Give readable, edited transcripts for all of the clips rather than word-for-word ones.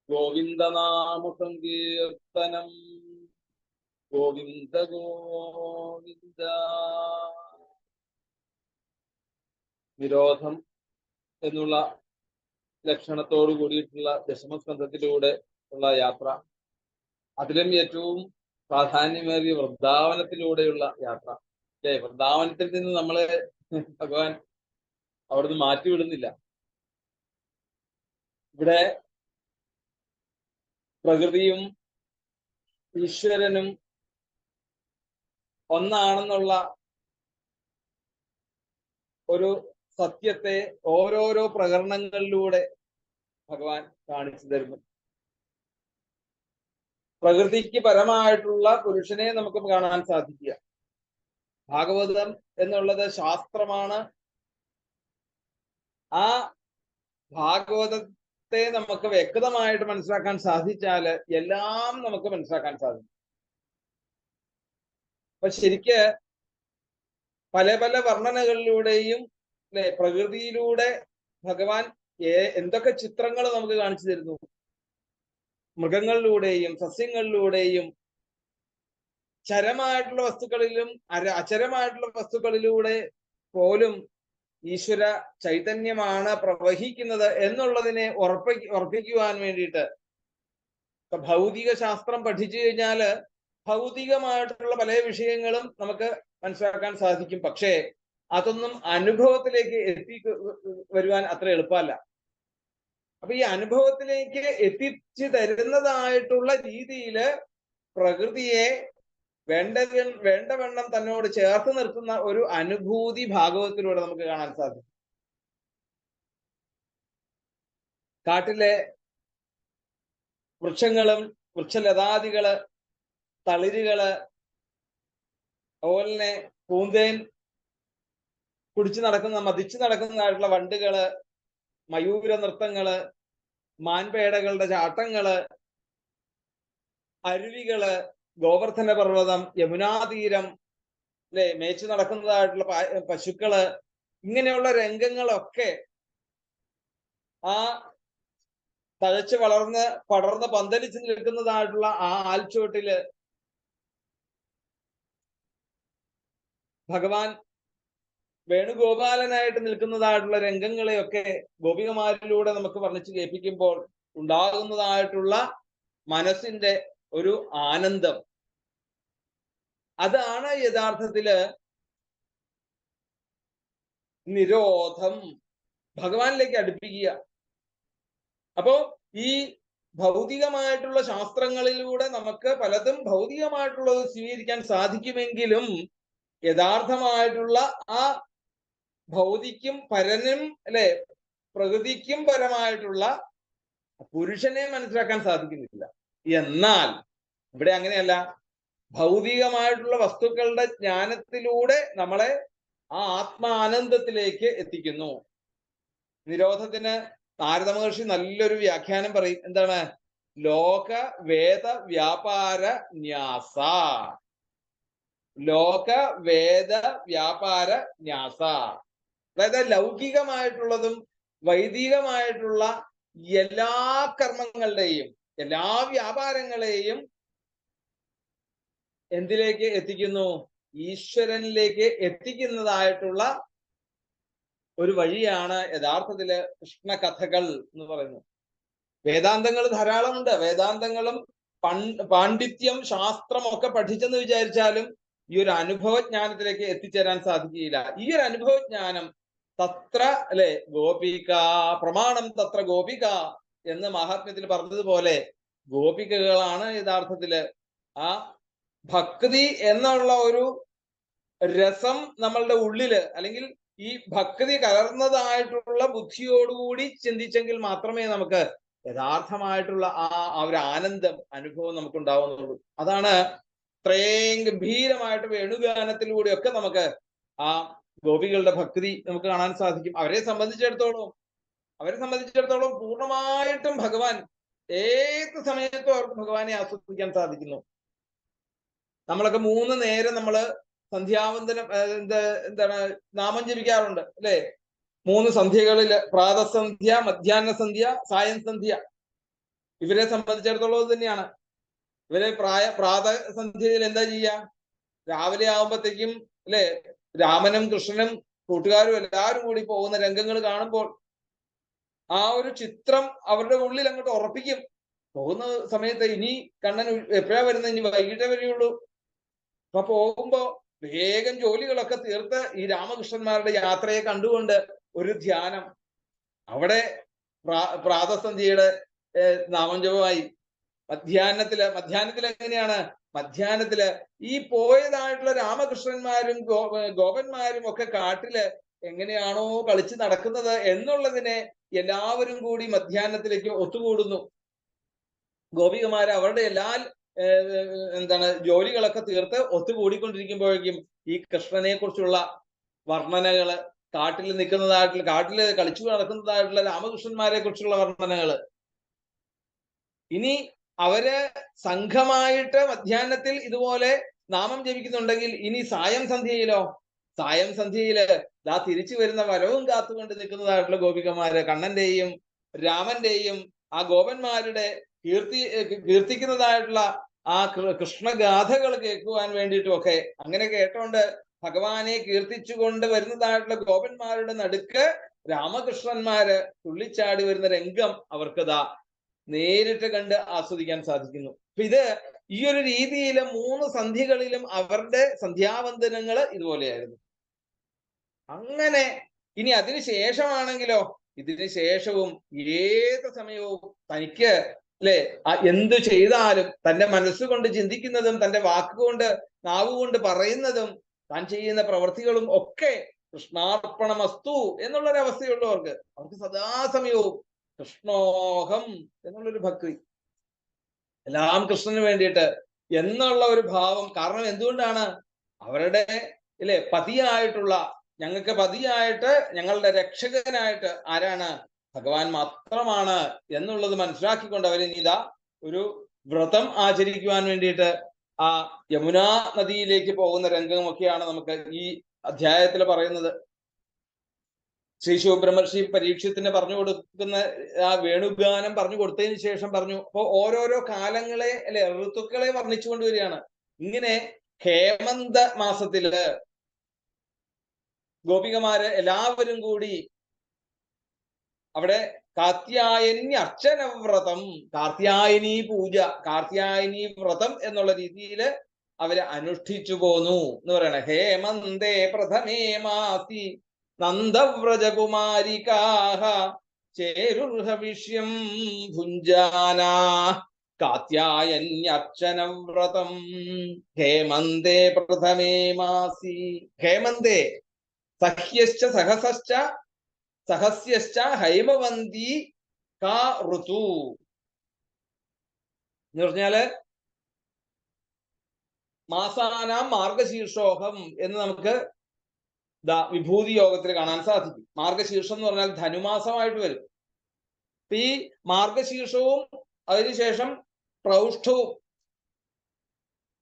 ഗോവിന്ദനാമ സങ്കീർത്തനം. ഗോവിന്ദ ഗോവിന്ദ. നിരോധം എന്നുള്ള ലക്ഷണത്തോടു കൂടിയിട്ടുള്ള ദശമസ്കന്ധത്തിലൂടെ ഉള്ള യാത്ര, അതിലും ഏറ്റവും പ്രാധാന്യമേറിയ വൃന്ദാവനത്തിലൂടെയുള്ള യാത്ര. അല്ലേ? വൃന്ദാവനത്തിൽ നിന്ന് നമ്മളെ ഭഗവാൻ അവിടുന്ന് മാറ്റിവിടുന്നില്ല. ഇവിടെ പ്രകൃതിയും ഈശ്വരനും ഒന്നാണെന്നുള്ള ഒരു സത്യത്തെ ഓരോരോ പ്രകരണങ്ങളിലൂടെ ഭഗവാൻ കാണിച്ചു തരുന്നു. പ്രകൃതിക്ക് പരമായിട്ടുള്ള പുരുഷനെ നമുക്ക് കാണാൻ സാധിക്കുക. ഭാഗവതം എന്നുള്ളത് ശാസ്ത്രമാണ്. ആ ഭാഗവതത്തെ നമുക്ക് വ്യക്തമായിട്ട് മനസ്സിലാക്കാൻ സാധിച്ചാല് എല്ലാം നമുക്ക് മനസ്സിലാക്കാൻ സാധിക്കും. അപ്പൊ ശരിക്ക് പല പല വർണ്ണനകളിലൂടെയും അല്ലെ പ്രകൃതിയിലൂടെ ഭഗവാൻ എന്തൊക്കെ ചിത്രങ്ങൾ നമുക്ക് കാണിച്ചു തരുന്നു. മൃഗങ്ങളിലൂടെയും സസ്യങ്ങളിലൂടെയും ചരമായിട്ടുള്ള വസ്തുക്കളിലും അചരമായിട്ടുള്ള വസ്തുക്കളിലൂടെ പോലും ഈശ്വര ചൈതന്യമാണ് പ്രവഹിക്കുന്നത് എന്നുള്ളതിനെ ഉറപ്പിക്കുവാൻ വേണ്ടിയിട്ട് ഭൗതിക ശാസ്ത്രം പഠിച്ചു കഴിഞ്ഞാല് ഭൗതികമായിട്ടുള്ള പല വിഷയങ്ങളും നമുക്ക് മനസ്സിലാക്കാൻ സാധിക്കും. പക്ഷേ അതൊന്നും അനുഭവത്തിലേക്ക് വരുവാൻ അത്ര എളുപ്പമല്ല. അപ്പൊ ഈ അനുഭവത്തിലേക്ക് എത്തിച്ചു തരുന്നതായിട്ടുള്ള രീതിയില് പ്രകൃതിയെ വേണ്ടവണ്ണം തന്നോട് ചേർത്ത് നിർത്തുന്ന ഒരു അനുഭൂതി ഭാഗവതത്തിലൂടെ നമുക്ക് കാണാൻ സാധിക്കും. കാട്ടിലെ വൃക്ഷങ്ങളും വൃക്ഷലതാദികള്, തളിരുകള്, അതുപോലെ തന്നെ പൂന്തേൻ മതിച്ചു നടക്കുന്നതായിട്ടുള്ള വണ്ടുകള്, മയൂര നൃത്തങ്ങള്, മാൻപേടകളുടെ ചാട്ടങ്ങള്, അരുവികള്, ഗോവർദ്ധന പർവ്വതം, യമുനാതീരം, അല്ലെ മേച്ചു നടക്കുന്നതായിട്ടുള്ള പശുക്കള്, ഇങ്ങനെയുള്ള രംഗങ്ങളൊക്കെ ആ തഴച്ച് പടർന്ന് പന്തലിച്ച് നിൽക്കുന്നതായിട്ടുള്ള ആ ആൽച്ചോട്ടില് ഭഗവാൻ വേണുഗോപാലനായിട്ട് നിൽക്കുന്നതായിട്ടുള്ള രംഗങ്ങളെയൊക്കെ ഗോപികമാരിലൂടെ നമുക്ക് വർണ്ണിച്ച് കേൾപ്പിക്കുമ്പോൾ ഉണ്ടാകുന്നതായിട്ടുള്ള മനസ്സിന്റെ ഒരു ആനന്ദം, അതാണ് യഥാർത്ഥത്തില് നിരോധം, ഭഗവാനിലേക്ക് അടുപ്പിക്കുക. അപ്പോ ഈ ഭൗതികമായിട്ടുള്ള ശാസ്ത്രങ്ങളിലൂടെ നമുക്ക് പലതും ഭൗതികമായിട്ടുള്ളത് സ്വീകരിക്കാൻ സാധിക്കുമെങ്കിലും യഥാർത്ഥമായിട്ടുള്ള ആ ഭൗതിക്കും പരനും അല്ലെ പ്രകൃതിക്കും പരമായിട്ടുള്ള പുരുഷനെ മനസ്സിലാക്കാൻ സാധിക്കുന്നില്ല. എന്നാൽ ഇവിടെ അങ്ങനെയല്ല. ഭൗതികമായിട്ടുള്ള വസ്തുക്കളുടെ ജ്ഞാനത്തിലൂടെ നമ്മളെ ആ ആത്മാനന്ദത്തിലേക്ക് എത്തിക്കുന്നു. നിരോധത്തിന് നാരദ മഹർഷി നല്ലൊരു വ്യാഖ്യാനം പറയും. എന്താണ്? ലോക വേദ വ്യാപാര ന്യാസ. ലോക വേദ വ്യാപാര ന്യാസ. അതായത് ലൗകികമായിട്ടുള്ളതും വൈദികമായിട്ടുള്ള എല്ലാ കർമ്മങ്ങളുടെയും എല്ലാ വ്യാപാരങ്ങളെയും എന്തിലേക്ക് എത്തിക്കുന്നു? ഈശ്വരനിലേക്ക് എത്തിക്കുന്നതായിട്ടുള്ള ഒരു വഴിയാണ് യഥാർത്ഥത്തില് കൃഷ്ണകഥകൾ എന്ന് പറയുന്നത്. വേദാന്തങ്ങൾ ധാരാളമുണ്ട്. വേദാന്തങ്ങളും പാണ്ഡിത്യം ശാസ്ത്രം ഒക്കെ പഠിച്ചെന്ന് വിചാരിച്ചാലും ഈ ഒരു അനുഭവജ്ഞാനത്തിലേക്ക് എത്തിച്ചേരാൻ സാധിക്കുകയില്ല. ഈ ഒരു അനുഭവജ്ഞാനം തത്ര അല്ലെ ഗോപിക പ്രമാണം തത്ര ഗോപിക എന്ന് മഹാത്മ്യത്തിൽ പറഞ്ഞതുപോലെ ഗോപികകളാണ് യഥാർത്ഥത്തില് ആ ഭക്തി എന്നുള്ള ഒരു രസം നമ്മളുടെ ഉള്ളില്, അല്ലെങ്കിൽ ഈ ഭക്തി കലർന്നതായിട്ടുള്ള ബുദ്ധിയോടുകൂടി ചിന്തിച്ചെങ്കിൽ മാത്രമേ നമുക്ക് യഥാർത്ഥമായിട്ടുള്ള ആ ഒരു ആനന്ദം അനുഭവം നമുക്ക് ഉണ്ടാവുന്നുള്ളൂ. അതാണ് ഇത്രയും ഗംഭീരമായിട്ട് വേണുഗാനത്തിലൂടെയൊക്കെ നമുക്ക് ആ ഗോപികളുടെ ഭക്തി നമുക്ക് കാണാൻ സാധിക്കും. അവരെ സംബന്ധിച്ചിടത്തോളം പൂർണ്ണമായിട്ടും ഭഗവാൻ ഏത് സമയത്തും അവർക്ക് ഭഗവാനെ ആസ്വദിക്കാൻ സാധിക്കുന്നു. നമ്മളൊക്കെ 3 നേരം നമ്മള് സന്ധ്യാവന്തനം എന്താണ് നാമം ജപിക്കാറുണ്ട് അല്ലെ? 3 സന്ധ്യകളില്, പ്രാതസന്ധ്യ, മധ്യാഹ്ന സന്ധ്യ, സായം സന്ധ്യ. ഇവരെ സംബന്ധിച്ചിടത്തോളം ഇത് തന്നെയാണ്. ഇവരെ പ്രാതസന്ധ്യയിൽ എന്താ ചെയ്യാ? രാവിലെ ആവുമ്പത്തേക്കും അല്ലെ, രാമനും കൃഷ്ണനും കൂട്ടുകാരും എല്ലാവരും കൂടി പോകുന്ന രംഗങ്ങൾ കാണുമ്പോൾ ആ ഒരു ചിത്രം അവരുടെ ഉള്ളിൽ അങ്ങോട്ട് ഉറപ്പിക്കും. പോകുന്ന സമയത്ത് ഇനി കണ്ണൻ എപ്പോഴാ വരുന്നത്? ഇനി വൈകിട്ടേ വരികയുള്ളൂ. അപ്പൊ പോകുമ്പോ വേഗം ജോലികളൊക്കെ തീർത്ത് ഈ രാമകൃഷ്ണന്മാരുടെ യാത്രയെ കണ്ടുകൊണ്ട് ഒരു ധ്യാനം. അവിടെ പ്രാതസന്ധ്യയുടെ നാമം ജപമായി. മധ്യാഹ്നത്തിൽ എങ്ങനെയാണ്? മധ്യാഹ്നത്തില് ഈ പോയതായിട്ടുള്ള രാമകൃഷ്ണന്മാരും ഗോപന്മാരും ഒക്കെ കാട്ടില് എങ്ങനെയാണോ കളിച്ച് നടക്കുന്നത് എന്നുള്ളതിനെ എല്ലാവരും കൂടി മധ്യാഹ്നത്തിലേക്ക് ഒത്തുകൂടുന്നു. ഗോപികമാര് അവരുടെ എല്ലാ ജോലികളൊക്കെ തീർത്ത് ഒത്തുകൂടിക്കൊണ്ടിരിക്കുമ്പോഴേക്കും ഈ കൃഷ്ണനെ കുറിച്ചുള്ള വർണ്ണനകള്, കാട്ടിൽ നിൽക്കുന്നതായിട്ടുള്ള, കാട്ടില് കളിച്ചു നടക്കുന്നതായിട്ടുള്ള രാമകൃഷ്ണന്മാരെ കുറിച്ചുള്ള വർണ്ണനകള്, ഇനി അവര് സംഘമായിട്ട് മധ്യാഹ്നത്തിൽ ഇതുപോലെ നാമം ജപിക്കുന്നുണ്ടെങ്കിൽ ഇനി സായം സന്ധ്യയിലോ? സായം സന്ധ്യയില് ദാ തിരിച്ചു വരുന്ന വരവും കാത്തുകൊണ്ട് നിൽക്കുന്നതായിട്ടുള്ള ഗോപികമാര് കണ്ണന്റെയും രാമന്റെയും ആ ഗോപന്മാരുടെ കീർത്തിക്കുന്നതായിട്ടുള്ള ആ കൃഷ്ണഗാഥകൾ കേൾക്കുവാൻ വേണ്ടിയിട്ടുമൊക്കെ അങ്ങനെ കേട്ടോണ്ട് ഭഗവാനെ കീർത്തിച്ചുകൊണ്ട് വരുന്നതായിട്ടുള്ള ഗോപന്മാരുടെ നടുക്ക് രാമകൃഷ്ണന്മാര് തുള്ളിച്ചാടി വരുന്ന രംഗം അവർക്കതാ നേരിട്ട് കണ്ട് ആസ്വദിക്കാൻ സാധിക്കുന്നു. അപ്പൊ ഇത് ഈ ഒരു രീതിയിൽ 3 സന്ധ്യകളിലും അവരുടെ സന്ധ്യാവന്ദനങ്ങൾ ഇതുപോലെയായിരുന്നു. അങ്ങനെ ഇനി അതിന് ശേഷമാണെങ്കിലോ, ഇതിന് ശേഷവും ഏത് സമയവും തനിക്ക് അല്ലെ എന്തു ചെയ്താലും തന്റെ മനസ്സുകൊണ്ട് ചിന്തിക്കുന്നതും തന്റെ വാക്കുകൊണ്ട് നാവുകൊണ്ട് പറയുന്നതും താൻ ചെയ്യുന്ന പ്രവൃത്തികളും ഒക്കെ കൃഷ്ണാർപ്പണമസ്തു എന്നുള്ളൊരവസ്ഥയുള്ളവർക്ക് അവർക്ക് സദാസമയവും കൃഷ്ണോഹം എന്നുള്ളൊരു ഭക്തി, എല്ലാം കൃഷ്ണന് വേണ്ടിയിട്ട് എന്നുള്ള ഒരു ഭാവം. കാരണം എന്തുകൊണ്ടാണ്? അവരുടെ ഇല്ലേ പതിയായിട്ടുള്ള, ഞങ്ങൾക്ക് പതിയായിട്ട് ഞങ്ങളുടെ രക്ഷകനായിട്ട് ആരാണ്? ഭഗവാൻ മാത്രമാണ് എന്നുള്ളത് മനസ്സിലാക്കിക്കൊണ്ട് അവരിതാ ഒരു വ്രതം ആചരിക്കുവാൻ വേണ്ടിയിട്ട് ആ യമുനാ നദിയിലേക്ക് പോകുന്ന രംഗമൊക്കെയാണ് നമുക്ക് ഈ അധ്യായത്തിൽ പറയുന്നത്. ശ്രീ ശിവബ്രഹ്മർഷി പരീക്ഷത്തിന് പറഞ്ഞു കൊടുക്കുന്ന ആ വേണുഗാനം പറഞ്ഞു കൊടുത്തതിന് ശേഷം പറഞ്ഞു, അപ്പൊ ഓരോരോ കാലങ്ങളെ അല്ലെ ഋതുക്കളെ വർണ്ണിച്ചു കൊണ്ടുവരികയാണ്. ഇങ്ങനെ ഹേമന്ത മാസത്തില് ഗോപികമാര് എല്ലാവരും കൂടി അവിടെ കാർത്യായനി അർച്ചനവ്രതം, കാർത്യായനി പൂജ, കാർത്യായനി വ്രതം എന്നുള്ള രീതിയിൽ അവര് അനുഷ്ഠിച്ചു പോന്നു എന്ന് പറയണ. ഹേമന്തേ പ്രഥമേ മാസി നന്ദവ്രജകുമാരികാഹ ചേരുർഹവിഷ്യം ഭുഞ്ജാനാ കാത്യായന്യർച്ചനവ്രതം ഹേമന്തേ പ്രഥമേ മാസി. ഹേമന്തേ സഹ്യശ്ച സഹസശ്ച സഹസ്യശ്ച ഹൈമവന്തി കാ ഋതു എന്ന് പറഞ്ഞാല് മാസാനാം മാർഗശീർഷോഹം എന്ന് നമുക്ക് വിഭൂതി യോഗത്തിൽ കാണാൻ സാധിക്കും. മാർഗശീർഷം എന്ന് പറഞ്ഞാൽ ധനുമാസമായിട്ട് വരും. ഈ മാർഗശീർഷവും അതിനുശേഷം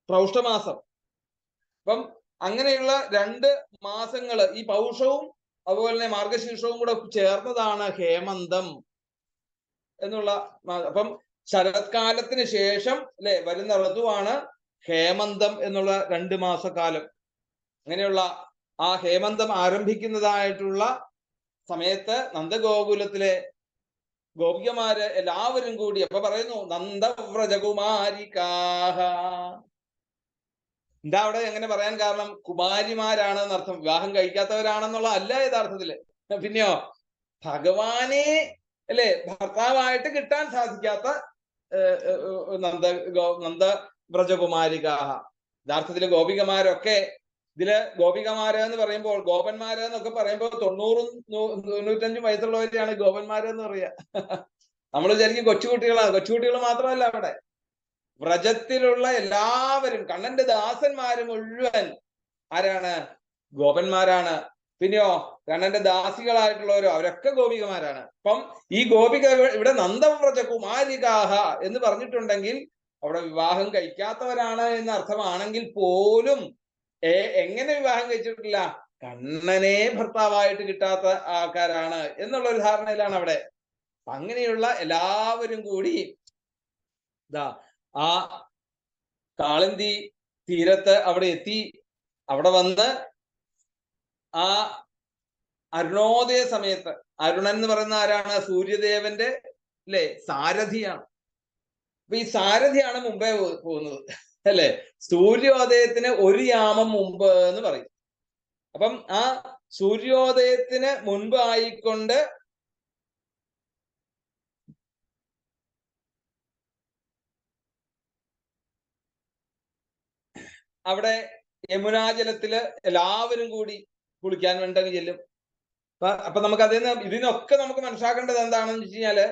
പ്രൗഷ്ഠമാസം. അപ്പം അങ്ങനെയുള്ള 2 മാസങ്ങൾ ഈ പൗഷവും അതുപോലെ തന്നെ മാർഗശീർഷവും കൂടെ ചേർന്നതാണ് ഹേമന്തം എന്നുള്ള. അപ്പം ശരത്കാലത്തിന് ശേഷം അല്ലെ വരുന്ന ഋതുവാണ് ഹേമന്തം എന്നുള്ള 2 മാസക്കാലം. അങ്ങനെയുള്ള ആ ഹേമന്തം ആരംഭിക്കുന്നതായിട്ടുള്ള സമയത്ത് നന്ദഗോകുലത്തിലെ ഗോപികമാര് എല്ലാവരും കൂടി അപ്പൊ പറയുന്നു നന്ദവ്രജകുമാരികാഹ. എന്താ അവിടെ എങ്ങനെ പറയാൻ കാരണം? കുമാരിമാരാണ് എന്നർത്ഥം, വിവാഹം കഴിക്കാത്തവരാണെന്നുള്ള അല്ല യഥാർത്ഥത്തില്. പിന്നെയോ ഭഗവാനെ അല്ലെ ഭർത്താവായിട്ട് കിട്ടാൻ സാധിക്കാത്ത നന്ദവ്രജകുമാരികാഹ. യഥാർത്ഥത്തില് ഗോപികമാരൊക്കെ ഇതില് ഗോപികമാര് എന്ന് പറയുമ്പോൾ, ഗോപന്മാര് എന്നൊക്കെ പറയുമ്പോൾ 90-95 വയസ്സുള്ളവരെയാണ് ഗോപന്മാര് എന്ന് പറയുക. നമ്മൾ വിചാരിക്കും കൊച്ചുകുട്ടികളാണ്. കൊച്ചുകുട്ടികൾ മാത്രമല്ല, അവിടെ വ്രജത്തിലുള്ള എല്ലാവരും കണ്ണന്റെ ദാസന്മാര് മുഴുവൻ ആരാണ്? ഗോപന്മാരാണ്. പിന്നെയോ കണ്ണന്റെ ദാസികളായിട്ടുള്ളവരോ അവരൊക്കെ ഗോപികമാരാണ്. അപ്പം ഈ ഗോപിക ഇവിടെ നന്ദവ്രജ കുമാരികാഹ എന്ന് പറഞ്ഞിട്ടുണ്ടെങ്കിൽ അവിടെ വിവാഹം കഴിക്കാത്തവരാണ് എന്ന അർത്ഥമാണെങ്കിൽ പോലും എങ്ങനെ വിവാഹം കഴിച്ചിട്ടില്ല? കണ്ണനെ ഭർത്താവായിട്ട് കിട്ടാത്ത ആൾക്കാരാണ് എന്നുള്ള ഒരു ധാരണയിലാണ് അവിടെ. അങ്ങനെയുള്ള എല്ലാവരും കൂടി ഇതാ ആ കാളിന്തി തീരത്ത് അവിടെ എത്തി. അവിടെ വന്ന് ആ അരുണോദയ സമയത്ത്, അരുണൻ എന്ന് പറയുന്ന ആരാണ്? സൂര്യദേവന്റെ അല്ലെ സാരഥിയാണ്. അപ്പൊ ഈ സാരഥിയാണ് മുമ്പേ പോകുന്നത് അല്ലെ. സൂര്യോദയത്തിന് ഒരു യാമം മുമ്പ് എന്ന് പറയും. അപ്പം ആ സൂര്യോദയത്തിന് മുൻപ് ആയിക്കൊണ്ട് അവിടെ യമുനാജലത്തില് എല്ലാവരും കൂടി കുളിക്കാൻ വേണ്ടി ചെല്ലും. അപ്പൊ നമുക്ക് ഇതിനൊക്കെ നമുക്ക് മനസ്സിലാക്കേണ്ടത് എന്താണെന്ന് വെച്ച് കഴിഞ്ഞാല്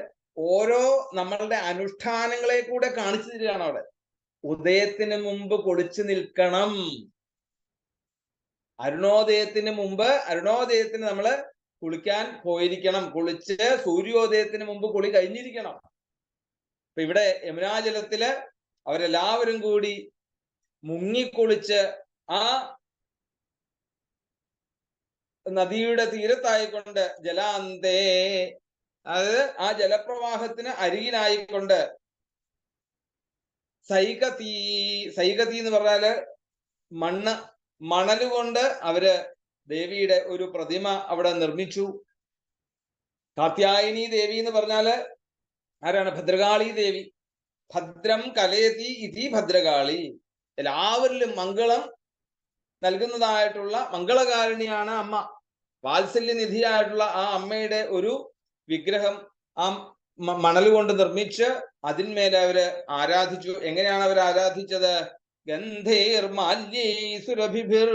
ഓരോ നമ്മളുടെ അനുഷ്ഠാനങ്ങളെ കൂടെ കാണിച്ചു തരികയാണ് അവിടെ. ഉദയത്തിന് മുമ്പ് കുളിച്ചു നിൽക്കണം. അരുണോദയത്തിന് മുമ്പ്, അരുണോദയത്തിന് നമ്മള് കുളിക്കാൻ പോയിരിക്കണം. കുളിച്ച് സൂര്യോദയത്തിന് മുമ്പ് കുളി കഴിഞ്ഞിരിക്കണം. അപ്പൊ ഇവിടെ യമുനാജലത്തില് അവരെല്ലാവരും കൂടി മുങ്ങിക്കുളിച്ച് ആ നദിയുടെ തീരത്തായിക്കൊണ്ട് ജലാന്തേ, അതായത് ആ ജലപ്രവാഹത്തിന് അരികിലായിക്കൊണ്ട് സൈകതീ, സൈകതീ എന്ന് പറഞ്ഞാല് മണല് കൊണ്ട് അവര് ദേവിയുടെ ഒരു പ്രതിമ അവിടെ നിർമ്മിച്ചു. കാത്യായനി ദേവി എന്ന് പറഞ്ഞാല് ആരാണ്? ഭദ്രകാളി ദേവി. ഭദ്രം കലയതി ഇതി ഭദ്രകാളി. എല്ലാവരിലും മംഗളം നൽകുന്നതായിട്ടുള്ള മംഗളകാരിണിയാണ് അമ്മ. വാത്സല്യനിധിയായിട്ടുള്ള ആ അമ്മയുടെ ഒരു വിഗ്രഹം ആ മണൽ കൊണ്ട് നിർമ്മിച്ച് അതിന്മേലെ അവര് ആരാധിച്ചു. എങ്ങനെയാണ് അവർ ആരാധിച്ചത്? ഗന്ധേർ മാല്യൈ സുരഭിഭിർ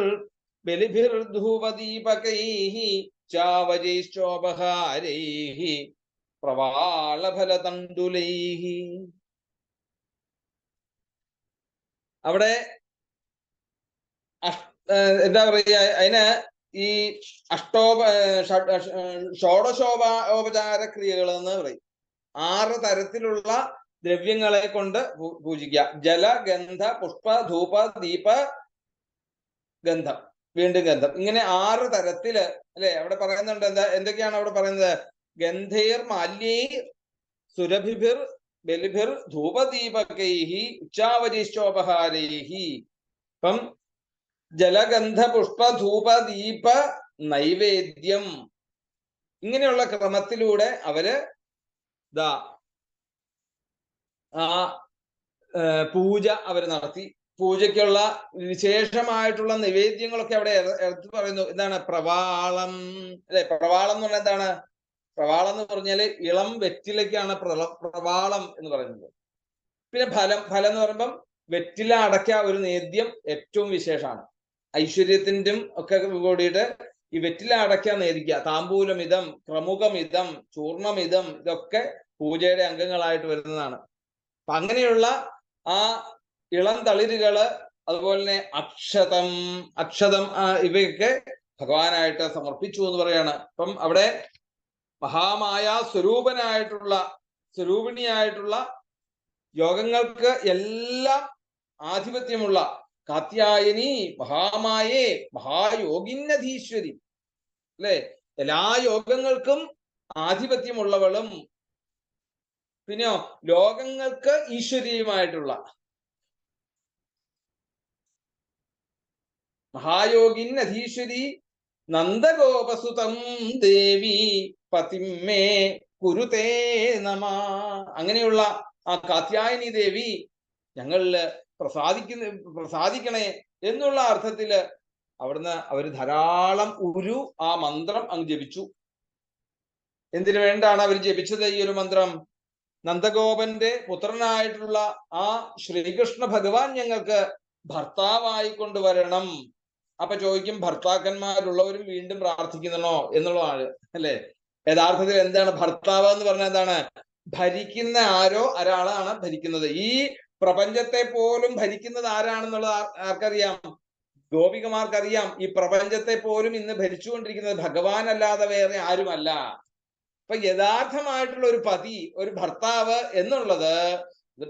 ബലിഭിർ ധൂപദീപകൈഹി ചാവജൈശ്ചോപഹാരൈഹി പ്രവാളഫലതണ്ടുലൈഹി. അവിടെ എന്താ പറയുക, അതിന് ഈ ഷോഡശോപചാര ക്രിയകൾ എന്ന് പറയും. 6 തരത്തിലുള്ള ദ്രവ്യങ്ങളെ കൊണ്ട് പൂജിക്കുക. ജല, ഗന്ധ, പുഷ്പ, ധൂപ, ദീപ, ഗന്ധം, വീണ്ടും ഗന്ധം. ഇങ്ങനെ 6 തരത്തില് അല്ലെ അവിടെ പറയുന്നുണ്ട്. എന്തൊക്കെയാണ് അവിടെ പറയുന്നത്? ഗന്ധേർ മാല്യൈ സുരഭിഭിർ ബലിഭിർ ധൂപദീപകൈഹി ഉച്ചാവചിശ്ചോപഹാരൈഹി. ഇപ്പം ജലഗന്ധ പുഷ്പ ധൂപ ദീപ നൈവേദ്യം, ഇങ്ങനെയുള്ള ക്രമത്തിലൂടെ അവര് ആ പൂജ അവർ നടത്തി. പൂജയ്ക്കുള്ള വിശേഷമായിട്ടുള്ള നിവേദ്യങ്ങളൊക്കെ അവിടെ എടുത്ത് പറയുന്നു. എന്താണ്? പ്രവാളം അല്ലെ. പ്രവാളം എന്ന് പറഞ്ഞാൽ എന്താണ്? പ്രവാളം എന്ന് പറഞ്ഞാല് ഇളം വെറ്റിലയ്ക്കാണ് പ്രവാളം എന്ന് പറയുന്നത്. പിന്നെ ഫലം എന്ന് പറയുമ്പം വെറ്റില അടയ്ക്ക ഒരു നേദ്യം ഏറ്റവും വിശേഷമാണ്. ഐശ്വര്യത്തിൻ്റെ ഒക്കെ കൂടിയിട്ട് ഈ വെറ്റില അടയ്ക്ക നേദിക്കുക. താമ്പൂലമിതം, ക്രമുകമിതം, ചൂർണമിതം, ഇതൊക്കെ പൂജയുടെ അംഗങ്ങളായിട്ട് വരുന്നതാണ്. അപ്പൊ അങ്ങനെയുള്ള ആ ഇളം തളിരുകള്, അതുപോലെ തന്നെ അക്ഷതം ഇവയൊക്കെ ഭഗവാനായിട്ട് സമർപ്പിച്ചു എന്ന് പറയാണ്. അപ്പം അവിടെ മഹാമായ സ്വരൂപിണിയായിട്ടുള്ള യോഗങ്ങൾക്ക് എല്ലാം ആധിപത്യമുള്ള കാത്യായനി മഹാമായേ മഹായോഗിന്നധീശ്വരി അല്ലെ. എല്ലാ യോഗങ്ങൾക്കും ആധിപത്യമുള്ളവളും പിന്നെയോ ലോകങ്ങൾക്ക് ഈശ്വരീയമായിട്ടുള്ള മഹായോഗിന്നധീശ്വരി നന്ദഗോപസുതം ദേവി പതിമേ കുരുതേ നമ. അങ്ങനെയുള്ള ആ കാത്യായനി ദേവി ഞങ്ങളില് പ്രസാദിക്കണേ എന്നുള്ള അർത്ഥത്തില് അവിടുന്ന് അവര് ധാരാളം ആ മന്ത്രം അങ്ങ് ജപിച്ചു. എന്തിനു വേണ്ടാണ് അവർ ജപിച്ചത് ഈ ഒരു മന്ത്രം? നന്ദഗോപന്റെ പുത്രനായിട്ടുള്ള ആ ശ്രീകൃഷ്ണ ഭഗവാൻ ഞങ്ങൾക്ക് ഭർത്താവായി കൊണ്ടുവരണം. അപ്പൊ ചോദിക്കും, ഭർത്താക്കന്മാരുള്ളവരും വീണ്ടും പ്രാർത്ഥിക്കുന്നോ എന്നുള്ളതാണ് അല്ലെ. യഥാർത്ഥത്തിൽ എന്താണ് ഭർത്താവ് എന്ന് പറഞ്ഞാൽ? എന്താണ്? ഭരിക്കുന്ന ആരോ ഒരാളാണ് ഭരിക്കുന്നത്. ഈ പ്രപഞ്ചത്തെ പോലും ഭരിക്കുന്നത് ആരാണെന്നുള്ളത് ആർക്കറിയാം? ഗോപികമാർക്കറിയാം. ഈ പ്രപഞ്ചത്തെ പോലും ഇന്ന് ഭരിച്ചുകൊണ്ടിരിക്കുന്നത് ഭഗവാൻ അല്ലാതെ വേറെ ആരുമല്ല. അപ്പൊ യഥാർത്ഥമായിട്ടുള്ള ഒരു പതി, ഒരു ഭർത്താവ് എന്നുള്ളത്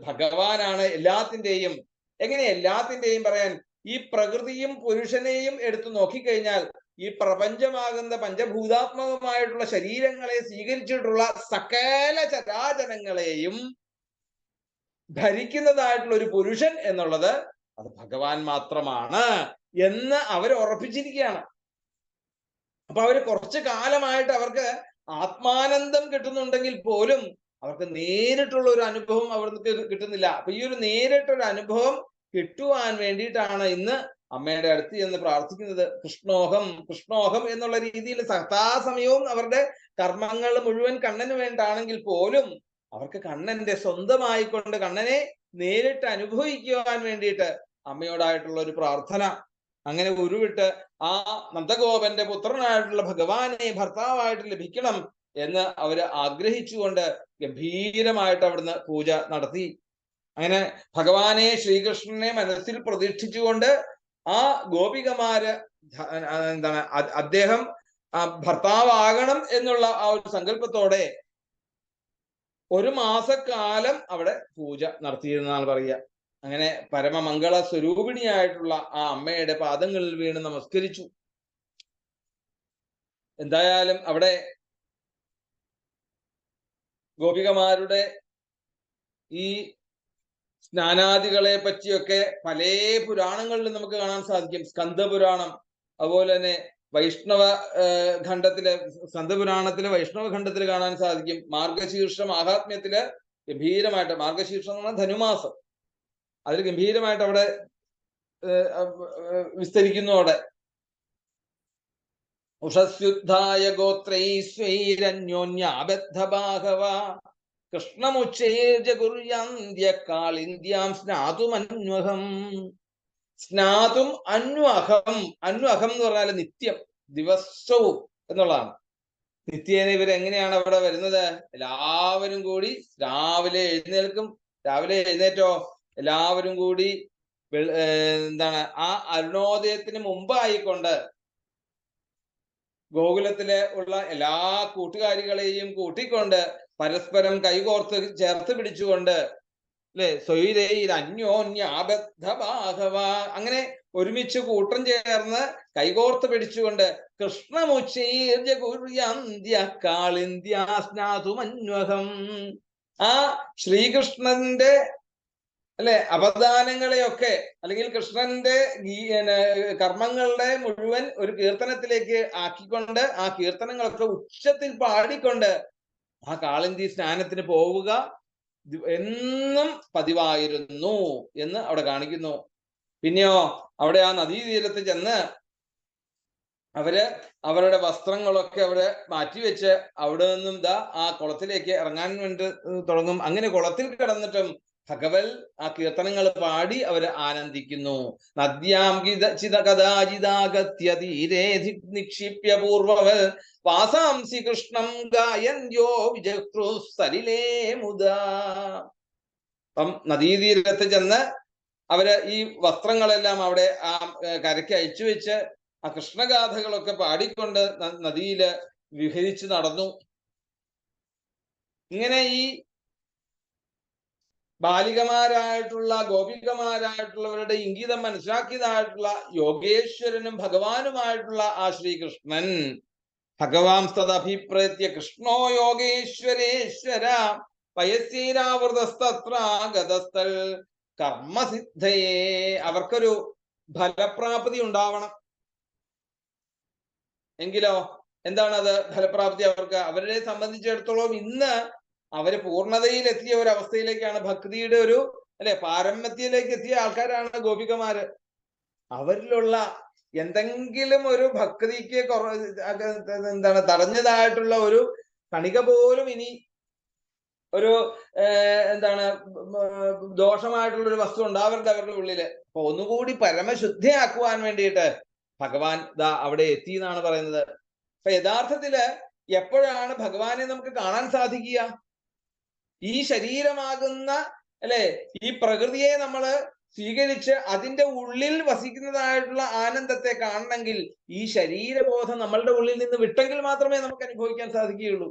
ഭഗവാനാണ്. എല്ലാത്തിൻ്റെയും എങ്ങനെ എല്ലാത്തിൻ്റെയും പറയാൻ? ഈ പ്രകൃതിയും പുരുഷനെയും എടുത്തു നോക്കിക്കഴിഞ്ഞാൽ ഈ പ്രപഞ്ചമാകുന്ന പഞ്ചഭൂതാത്മകമായിട്ടുള്ള ശരീരങ്ങളെ സ്വീകരിച്ചിട്ടുള്ള സകല ചരാചരങ്ങളെയും ഭരിക്കുന്നതായിട്ടുള്ള ഒരു പുരുഷൻ എന്നുള്ളത് അത് ഭഗവാൻ മാത്രമാണ് എന്ന് അവർ ഉറപ്പിച്ചിരിക്കുകയാണ്. അപ്പൊ അവര് കുറച്ചു കാലമായിട്ട് അവർക്ക് ആത്മാനന്ദം കിട്ടുന്നുണ്ടെങ്കിൽ പോലും അവർക്ക് നേരിട്ടുള്ള ഒരു അനുഭവം അവർക്ക് കിട്ടുന്നില്ല. അപ്പൊ ഈ ഒരു നേരിട്ടൊരു അനുഭവം കിട്ടുവാൻ വേണ്ടിയിട്ടാണ് ഇന്ന് അമ്മയുടെ അടുത്ത് എന്ന് പ്രാർത്ഥിക്കുന്നത്. കൃഷ്ണോഹം കൃഷ്ണോഹം എന്നുള്ള രീതിയിൽ സദാസമയവും അവരുടെ കർമ്മങ്ങൾ മുഴുവൻ കണ്ണന് വേണ്ടാണെങ്കിൽ പോലും അവർക്ക് കണ്ണന്റെ സ്വന്തമായിക്കൊണ്ട് കണ്ണനെ നേരിട്ട് അനുഭവിക്കുവാൻ വേണ്ടിയിട്ട് അമ്മയോടായിട്ടുള്ള ഒരു പ്രാർത്ഥന. അങ്ങനെ ഉരുവിട്ട് ആ നന്ദഗോപന്റെ പുത്രനായിട്ടുള്ള ഭഗവാനെ ഭർത്താവായിട്ട് ലഭിക്കണം എന്ന് അവര് ആഗ്രഹിച്ചുകൊണ്ട് ഗംഭീരമായിട്ട് അവിടുന്ന് പൂജ നടത്തി. അങ്ങനെ ഭഗവാനെ ശ്രീകൃഷ്ണനെ മനസ്സിൽ പ്രതീക്ഷിച്ചുകൊണ്ട് ആ ഗോപികമാര് എന്താണ് അദ്ദേഹം ഭർത്താവാകണം എന്നുള്ള ആ ഒരു സങ്കല്പത്തോടെ ഒരു മാസക്കാലം അവിടെ പൂജ നടത്തിയിരുന്നാണ് പറയുക. അങ്ങനെ പരമമംഗള സ്വരൂപിണിയായിട്ടുള്ള ആ അമ്മയുടെ പാദങ്ങളിൽ വീണ് നമസ്കരിച്ചു. എന്തായാലും അവിടെ ഗോപികമാരുടെ ഈ സ്നാനാദികളെ പറ്റിയൊക്കെ പല പുരാണങ്ങളിലും നമുക്ക് കാണാൻ സാധിക്കും. സ്കന്ദപുരാണം, അതുപോലെ തന്നെ വൈഷ്ണവ ഖണ്ഡത്തില്, സ്കന്ദപുരാണത്തില് വൈഷ്ണവ ഖണ്ഡത്തിൽ കാണാൻ സാധിക്കും. മാർഗശീർഷ മാഹാത്മ്യത്തില് ഗംഭീരമായിട്ട്, മാർഗശീർഷം എന്ന് പറഞ്ഞാൽ ധനുമാസം, അതിൽ ഗംഭീരമായിട്ട് അവിടെ വിസ്തരിക്കുന്നു. അവിടെ ഉഷസ്യുദ്ധായ ഗോത്രൈസ്വൈരന്യോന്യാബദ്ധഭാഗവ കൃഷ്ണമുച്ചേജകുര്യാന്ത്യകാളിന്ദ്യാം സ്നാതുമന്വഹം. സ്നാതും അന്വഹം, അന്വഹം എന്ന് പറഞ്ഞാൽ നിത്യം, ദിവസവും എന്നുള്ളതാണ്. നിത്യേന ഇവരെങ്ങനെയാണ് അവിടെ വരുന്നത്? എല്ലാവരും കൂടി രാവിലെ എഴുന്നേൽക്കും. രാവിലെ എഴുന്നേറ്റോ എല്ലാവരും കൂടി എന്താണ് ആ അരുണോദയത്തിന് മുമ്പായിക്കൊണ്ട് ഗോകുലത്തിലെ ഉള്ള എല്ലാ കൂട്ടുകാരികളെയും കൂട്ടിക്കൊണ്ട് പരസ്പരം കൈകോർത്ത് ചേർത്ത് പിടിച്ചുകൊണ്ട് അല്ലെ സ്വൈരൈർ അന്യോന്യാബദ്ധഭാഗവ, അങ്ങനെ ഒരുമിച്ച് കൂട്ടം ചേർന്ന് കൈകോർത്ത് പിടിച്ചുകൊണ്ട് കൃഷ്ണമുച്ചീർജകുര്യാന്ത്യകാളിന്ദ്യാസ്നാതുമന്വഹം, ആ ശ്രീകൃഷ്ണന്റെ അല്ലെ അവദാനങ്ങളെയൊക്കെ അല്ലെങ്കിൽ കൃഷ്ണന്റെ കർമ്മങ്ങളുടെ മുഴുവൻ ഒരു കീർത്തനത്തിലേക്ക് ആക്കിക്കൊണ്ട് ആ കീർത്തനങ്ങളൊക്കെ ഉച്ചത്തിൽ പാടിക്കൊണ്ട് ആ കാളിന്തി സ്നാനത്തിന് പോവുക എന്നും പതിവായിരുന്നു എന്ന് അവിടെ കാണിക്കുന്നു. പിന്നെയോ അവിടെ ആ നദീതീരത്ത് ചെന്ന് അവര് അവരുടെ വസ്ത്രങ്ങളൊക്കെ അവിടെ മാറ്റിവെച്ച് അവിടെ നിന്നും ആ കുളത്തിലേക്ക് ഇറങ്ങാൻ വേണ്ടി തുടങ്ങും. അങ്ങനെ കുളത്തിൽ കിടന്നിട്ടും ഭഗവൽ ആ കീർത്തനങ്ങൾ പാടി അവര് ആനന്ദിക്കുന്നു. നദ്യാം കഥാചിതാഗത്യതീരേ നിക്ഷിപ്യ പൂർവവൽ വാസാംസി കൃഷ്ണം ഗായന്യോ വിജക്രു സലിലേ മുദാ. അപ്പം നദീതീരത്ത് ചെന്ന് അവര് ഈ വസ്ത്രങ്ങളെല്ലാം അവിടെ ആ കരയ്ക്ക് അയച്ചു വെച്ച് ആ കൃഷ്ണഗാഥകളൊക്കെ പാടിക്കൊണ്ട് നദിയില് വിഹരിച്ചു നടന്നു. ഇങ്ങനെ ഈ ബാലികമാരായിട്ടുള്ള ഗോപികമാരായിട്ടുള്ളവരുടെ ഇംഗിതം മനസ്സിലാക്കിയതായിട്ടുള്ള യോഗേശ്വരനും ഭഗവാനുമായിട്ടുള്ള ആ ശ്രീകൃഷ്ണൻ ഭഗവാംസ്തദഭിപ്രേത്യ കൃഷ്ണോ യോഗേശ്വരേശ്വര പയസ്യൈരാവൃതസ്തത്രാഗതസ്ഥൽ കർമ്മസിദ്ധയേ. അവർക്കൊരു ഫലപ്രാപ്തി ഉണ്ടാവണം. എങ്കിലോ എന്താണത് ഫലപ്രാപ്തി? അവരെ സംബന്ധിച്ചിടത്തോളം ഇന്ന് അവര് പൂർണ്ണതയിൽ എത്തിയ ഒരു അവസ്ഥയിലേക്കാണ്, ഭക്തിയുടെ ഒരു പാരമ്യത്തിലേക്ക് എത്തിയ ആൾക്കാരാണ് ഗോപികമാര്. അവരിലുള്ള എന്തെങ്കിലും ഒരു ഭക്തിക്ക് തടഞ്ഞതായിട്ടുള്ള ഒരു കണിക പോലും ഇനി ഒരു ദോഷമായിട്ടുള്ള ഒരു വസ്തു ഉണ്ടാവരുത് അവരുടെ ഉള്ളില്. അപ്പൊ ഒന്നുകൂടി പരമശുദ്ധിയാക്കുവാൻ വേണ്ടിയിട്ട് ഭഗവാൻ അവിടെ എത്തി എന്നാണ് പറയുന്നത്. അപ്പൊ യഥാർത്ഥത്തില് എപ്പോഴാണ് ഭഗവാനെ നമുക്ക് കാണാൻ സാധിക്കുക? ഈ ശരീരമാകുന്ന ഈ പ്രകൃതിയെ നമ്മള് സ്വീകരിച്ച് അതിന്റെ ഉള്ളിൽ വസിക്കുന്നതായിട്ടുള്ള ആനന്ദത്തെ കാണണമെങ്കിൽ ഈ ശരീരബോധം നമ്മളുടെ ഉള്ളിൽ നിന്ന് വിട്ടെങ്കിൽ മാത്രമേ നമുക്ക് അനുഭവിക്കാൻ സാധിക്കുകയുള്ളൂ.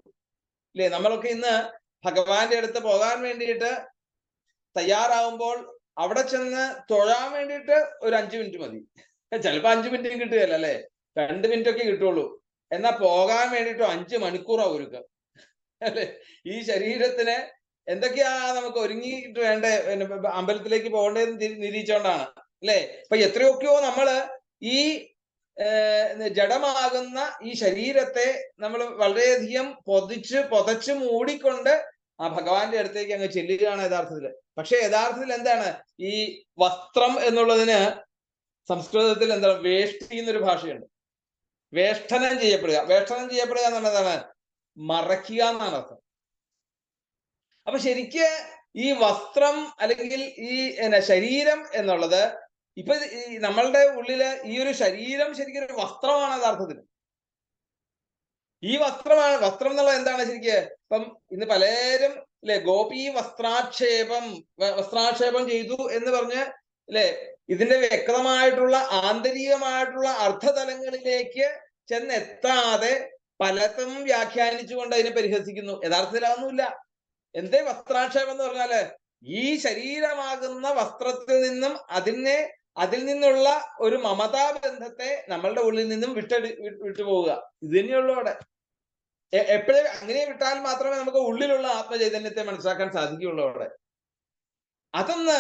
നമ്മളൊക്കെ ഇന്ന് ഭഗവാന്റെ അടുത്ത് പോകാൻ വേണ്ടിയിട്ട് തയ്യാറാവുമ്പോൾ അവിടെ ചെന്ന് തൊഴാൻ വേണ്ടിയിട്ട് ഒരു 5 മിനിറ്റ് മതി. ചിലപ്പോ 5 മിനിറ്റ് കിട്ടുകയല്ല, 2 മിനിറ്റ് ഒക്കെ കിട്ടുള്ളൂ. എന്നാൽ പോകാൻ വേണ്ടിയിട്ട് 5 മണിക്കൂറാണ് ഒരുക്കം. ഈ ശരീരത്തിന് എന്തൊക്കെയാ നമുക്ക് ഒരുങ്ങിയിട്ട് വേണ്ടേ അമ്പലത്തിലേക്ക് പോകേണ്ടതെന്ന് നിരീക്ഷിച്ചുകൊണ്ടാണ് അല്ലെ. അപ്പൊ എത്രയൊക്കെയോ നമ്മള് ഈ ജഡമാകുന്ന ഈ ശരീരത്തെ നമ്മൾ വളരെയധികം പൊതച്ച് മൂടിക്കൊണ്ട് ആ ഭഗവാന്റെ അടുത്തേക്ക് അങ്ങ് ചെല്ലുകയാണ് യഥാർത്ഥത്തില്. പക്ഷെ യഥാർത്ഥത്തിൽ എന്താണ് ഈ വസ്ത്രം എന്നുള്ളതിന് സംസ്കൃതത്തിൽ എന്താണ് വേഷ്ടി എന്നൊരു ഭാഷയുണ്ട്. വേഷ്ടനം ചെയ്യപ്പെടുക. വേഷ്ടനം ചെയ്യപ്പെടുക എന്നുള്ളതാണ് മറയ്ക്കുക എന്നാണ് അർത്ഥം. അപ്പൊ ശരിക്ക് ഈ വസ്ത്രം അല്ലെങ്കിൽ ഈ ശരീരം എന്നുള്ളത് ഇപ്പൊ ഈ നമ്മളുടെ ഉള്ളില് ഈ ഒരു ശരീരം ശരിക്കും ഒരു വസ്ത്രമാണ് യഥാർത്ഥത്തിൽ. ഈ വസ്ത്രം എന്നുള്ളത് എന്താണ് ശരിക്ക്? ഇപ്പം ഇന്ന് പലരും അല്ലെ ഗോപി വസ്ത്രാക്ഷേപം ചെയ്തു എന്ന് പറഞ്ഞ് അല്ലെ ഇതിന്റെ വ്യക്തമായിട്ടുള്ള ആന്തരികമായിട്ടുള്ള അർത്ഥതലങ്ങളിലേക്ക് ചെന്നെത്താതെ പലതും വ്യാഖ്യാനിച്ചുകൊണ്ട് അതിനെ പരിഹസിക്കുന്നു. യഥാർത്ഥത്തിൽ അതൊന്നുമില്ല. എന്തേ വസ്ത്രാക്ഷേപം എന്ന് പറഞ്ഞാല് ഈ ശരീരമാകുന്ന വസ്ത്രത്തിൽ നിന്നും അതിൽ നിന്നുള്ള ഒരു മമതാബന്ധത്തെ നമ്മളുടെ ഉള്ളിൽ നിന്നും വിട്ടുപോവുക. ഇത് തന്നെയുള്ളൂ അവിടെ. എപ്പോഴും അങ്ങനെ വിട്ടാൽ മാത്രമേ നമുക്ക് ഉള്ളിലുള്ള ആത്മചൈതന്യത്തെ മനസ്സിലാക്കാൻ സാധിക്കുകയുള്ളൂ അവിടെ. അതൊന്ന്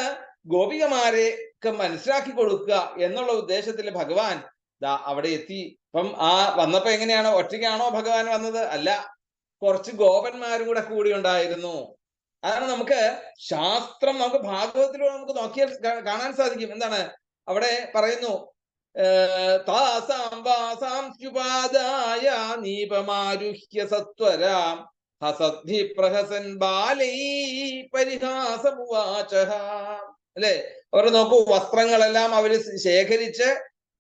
ഗോപികമാരെയൊക്കെ മനസ്സിലാക്കി കൊടുക്കുക എന്നുള്ള ഉദ്ദേശത്തിൽ ഭഗവാൻ അവിടെ എത്തി. അപ്പം വന്നപ്പോ എങ്ങനെയാണ്? ഒറ്റയ്ക്കാണോ ഭഗവാൻ വന്നത്? അല്ല, കുറച്ച് ഗോപന്മാരും കൂടി ഉണ്ടായിരുന്നു. അതാണ് നമുക്ക് ശാസ്ത്രം, നമുക്ക് ഭാഗവതത്തിലൂടെ നമുക്ക് നോക്കിയാൽ കാണാൻ സാധിക്കും. എന്താണ് അവിടെ പറയുന്നു? താസാം വാസാം സ്യുപാദായ നീപമാരുഹ്യ സത്വരാം ഹസദ്ധി പ്രഹസൻ ബാലൈ പരിഹാസമുവാചഃ. അല്ലെ, അവർ നോക്കൂ, വസ്ത്രങ്ങളെല്ലാം അവര് ശേഖരിച്ച്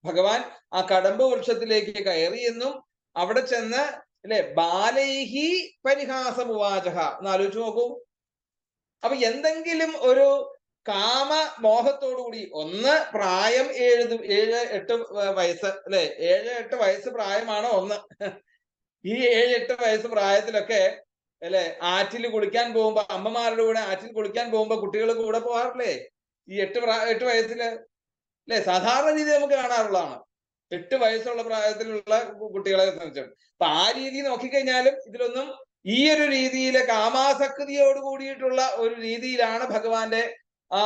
ഭഗവാൻ ആ കടമ്പ വൃക്ഷത്തിലേക്ക് കയറിയെന്നും അവിടെ ചെന്ന് അല്ലെ ബാലൈഹി പരിഹാസമുവാചഃ എന്ന് ആലോചിച്ച് നോക്കൂ. അപ്പൊ എന്തെങ്കിലും ഒരു കാമമോഹത്തോടുകൂടി, ഒന്ന് പ്രായം 7-8 വയസ്സ് അല്ലെ, 7-8 വയസ്സ് പ്രായമാണ് ഒന്ന്. ഈ 7-8 വയസ്സ് പ്രായത്തിലൊക്കെ അല്ലെ ആറ്റിൽ കുളിക്കാൻ പോകുമ്പോ, അമ്മമാരുടെ കൂടെ ആറ്റിൽ കുളിക്കാൻ പോകുമ്പോ കുട്ടികൾ കൂടെ പോകാറില്ലേ? ഈ 8 വയസ്സില് അല്ലെ സാധാരണ രീതി നമുക്ക് കാണാറുള്ളതാണ്. 8 വയസ്സുള്ള പ്രായത്തിലുള്ള കുട്ടികളെ സംബന്ധിച്ചിട്ട്. അപ്പൊ ആ രീതി നോക്കിക്കഴിഞ്ഞാലും ഇതിലൊന്നും ഈ ഒരു രീതിയിലെ കാമാസക്തിയോട് കൂടിയിട്ടുള്ള ഒരു രീതിയിലാണ് ഭഗവാന്റെ ആ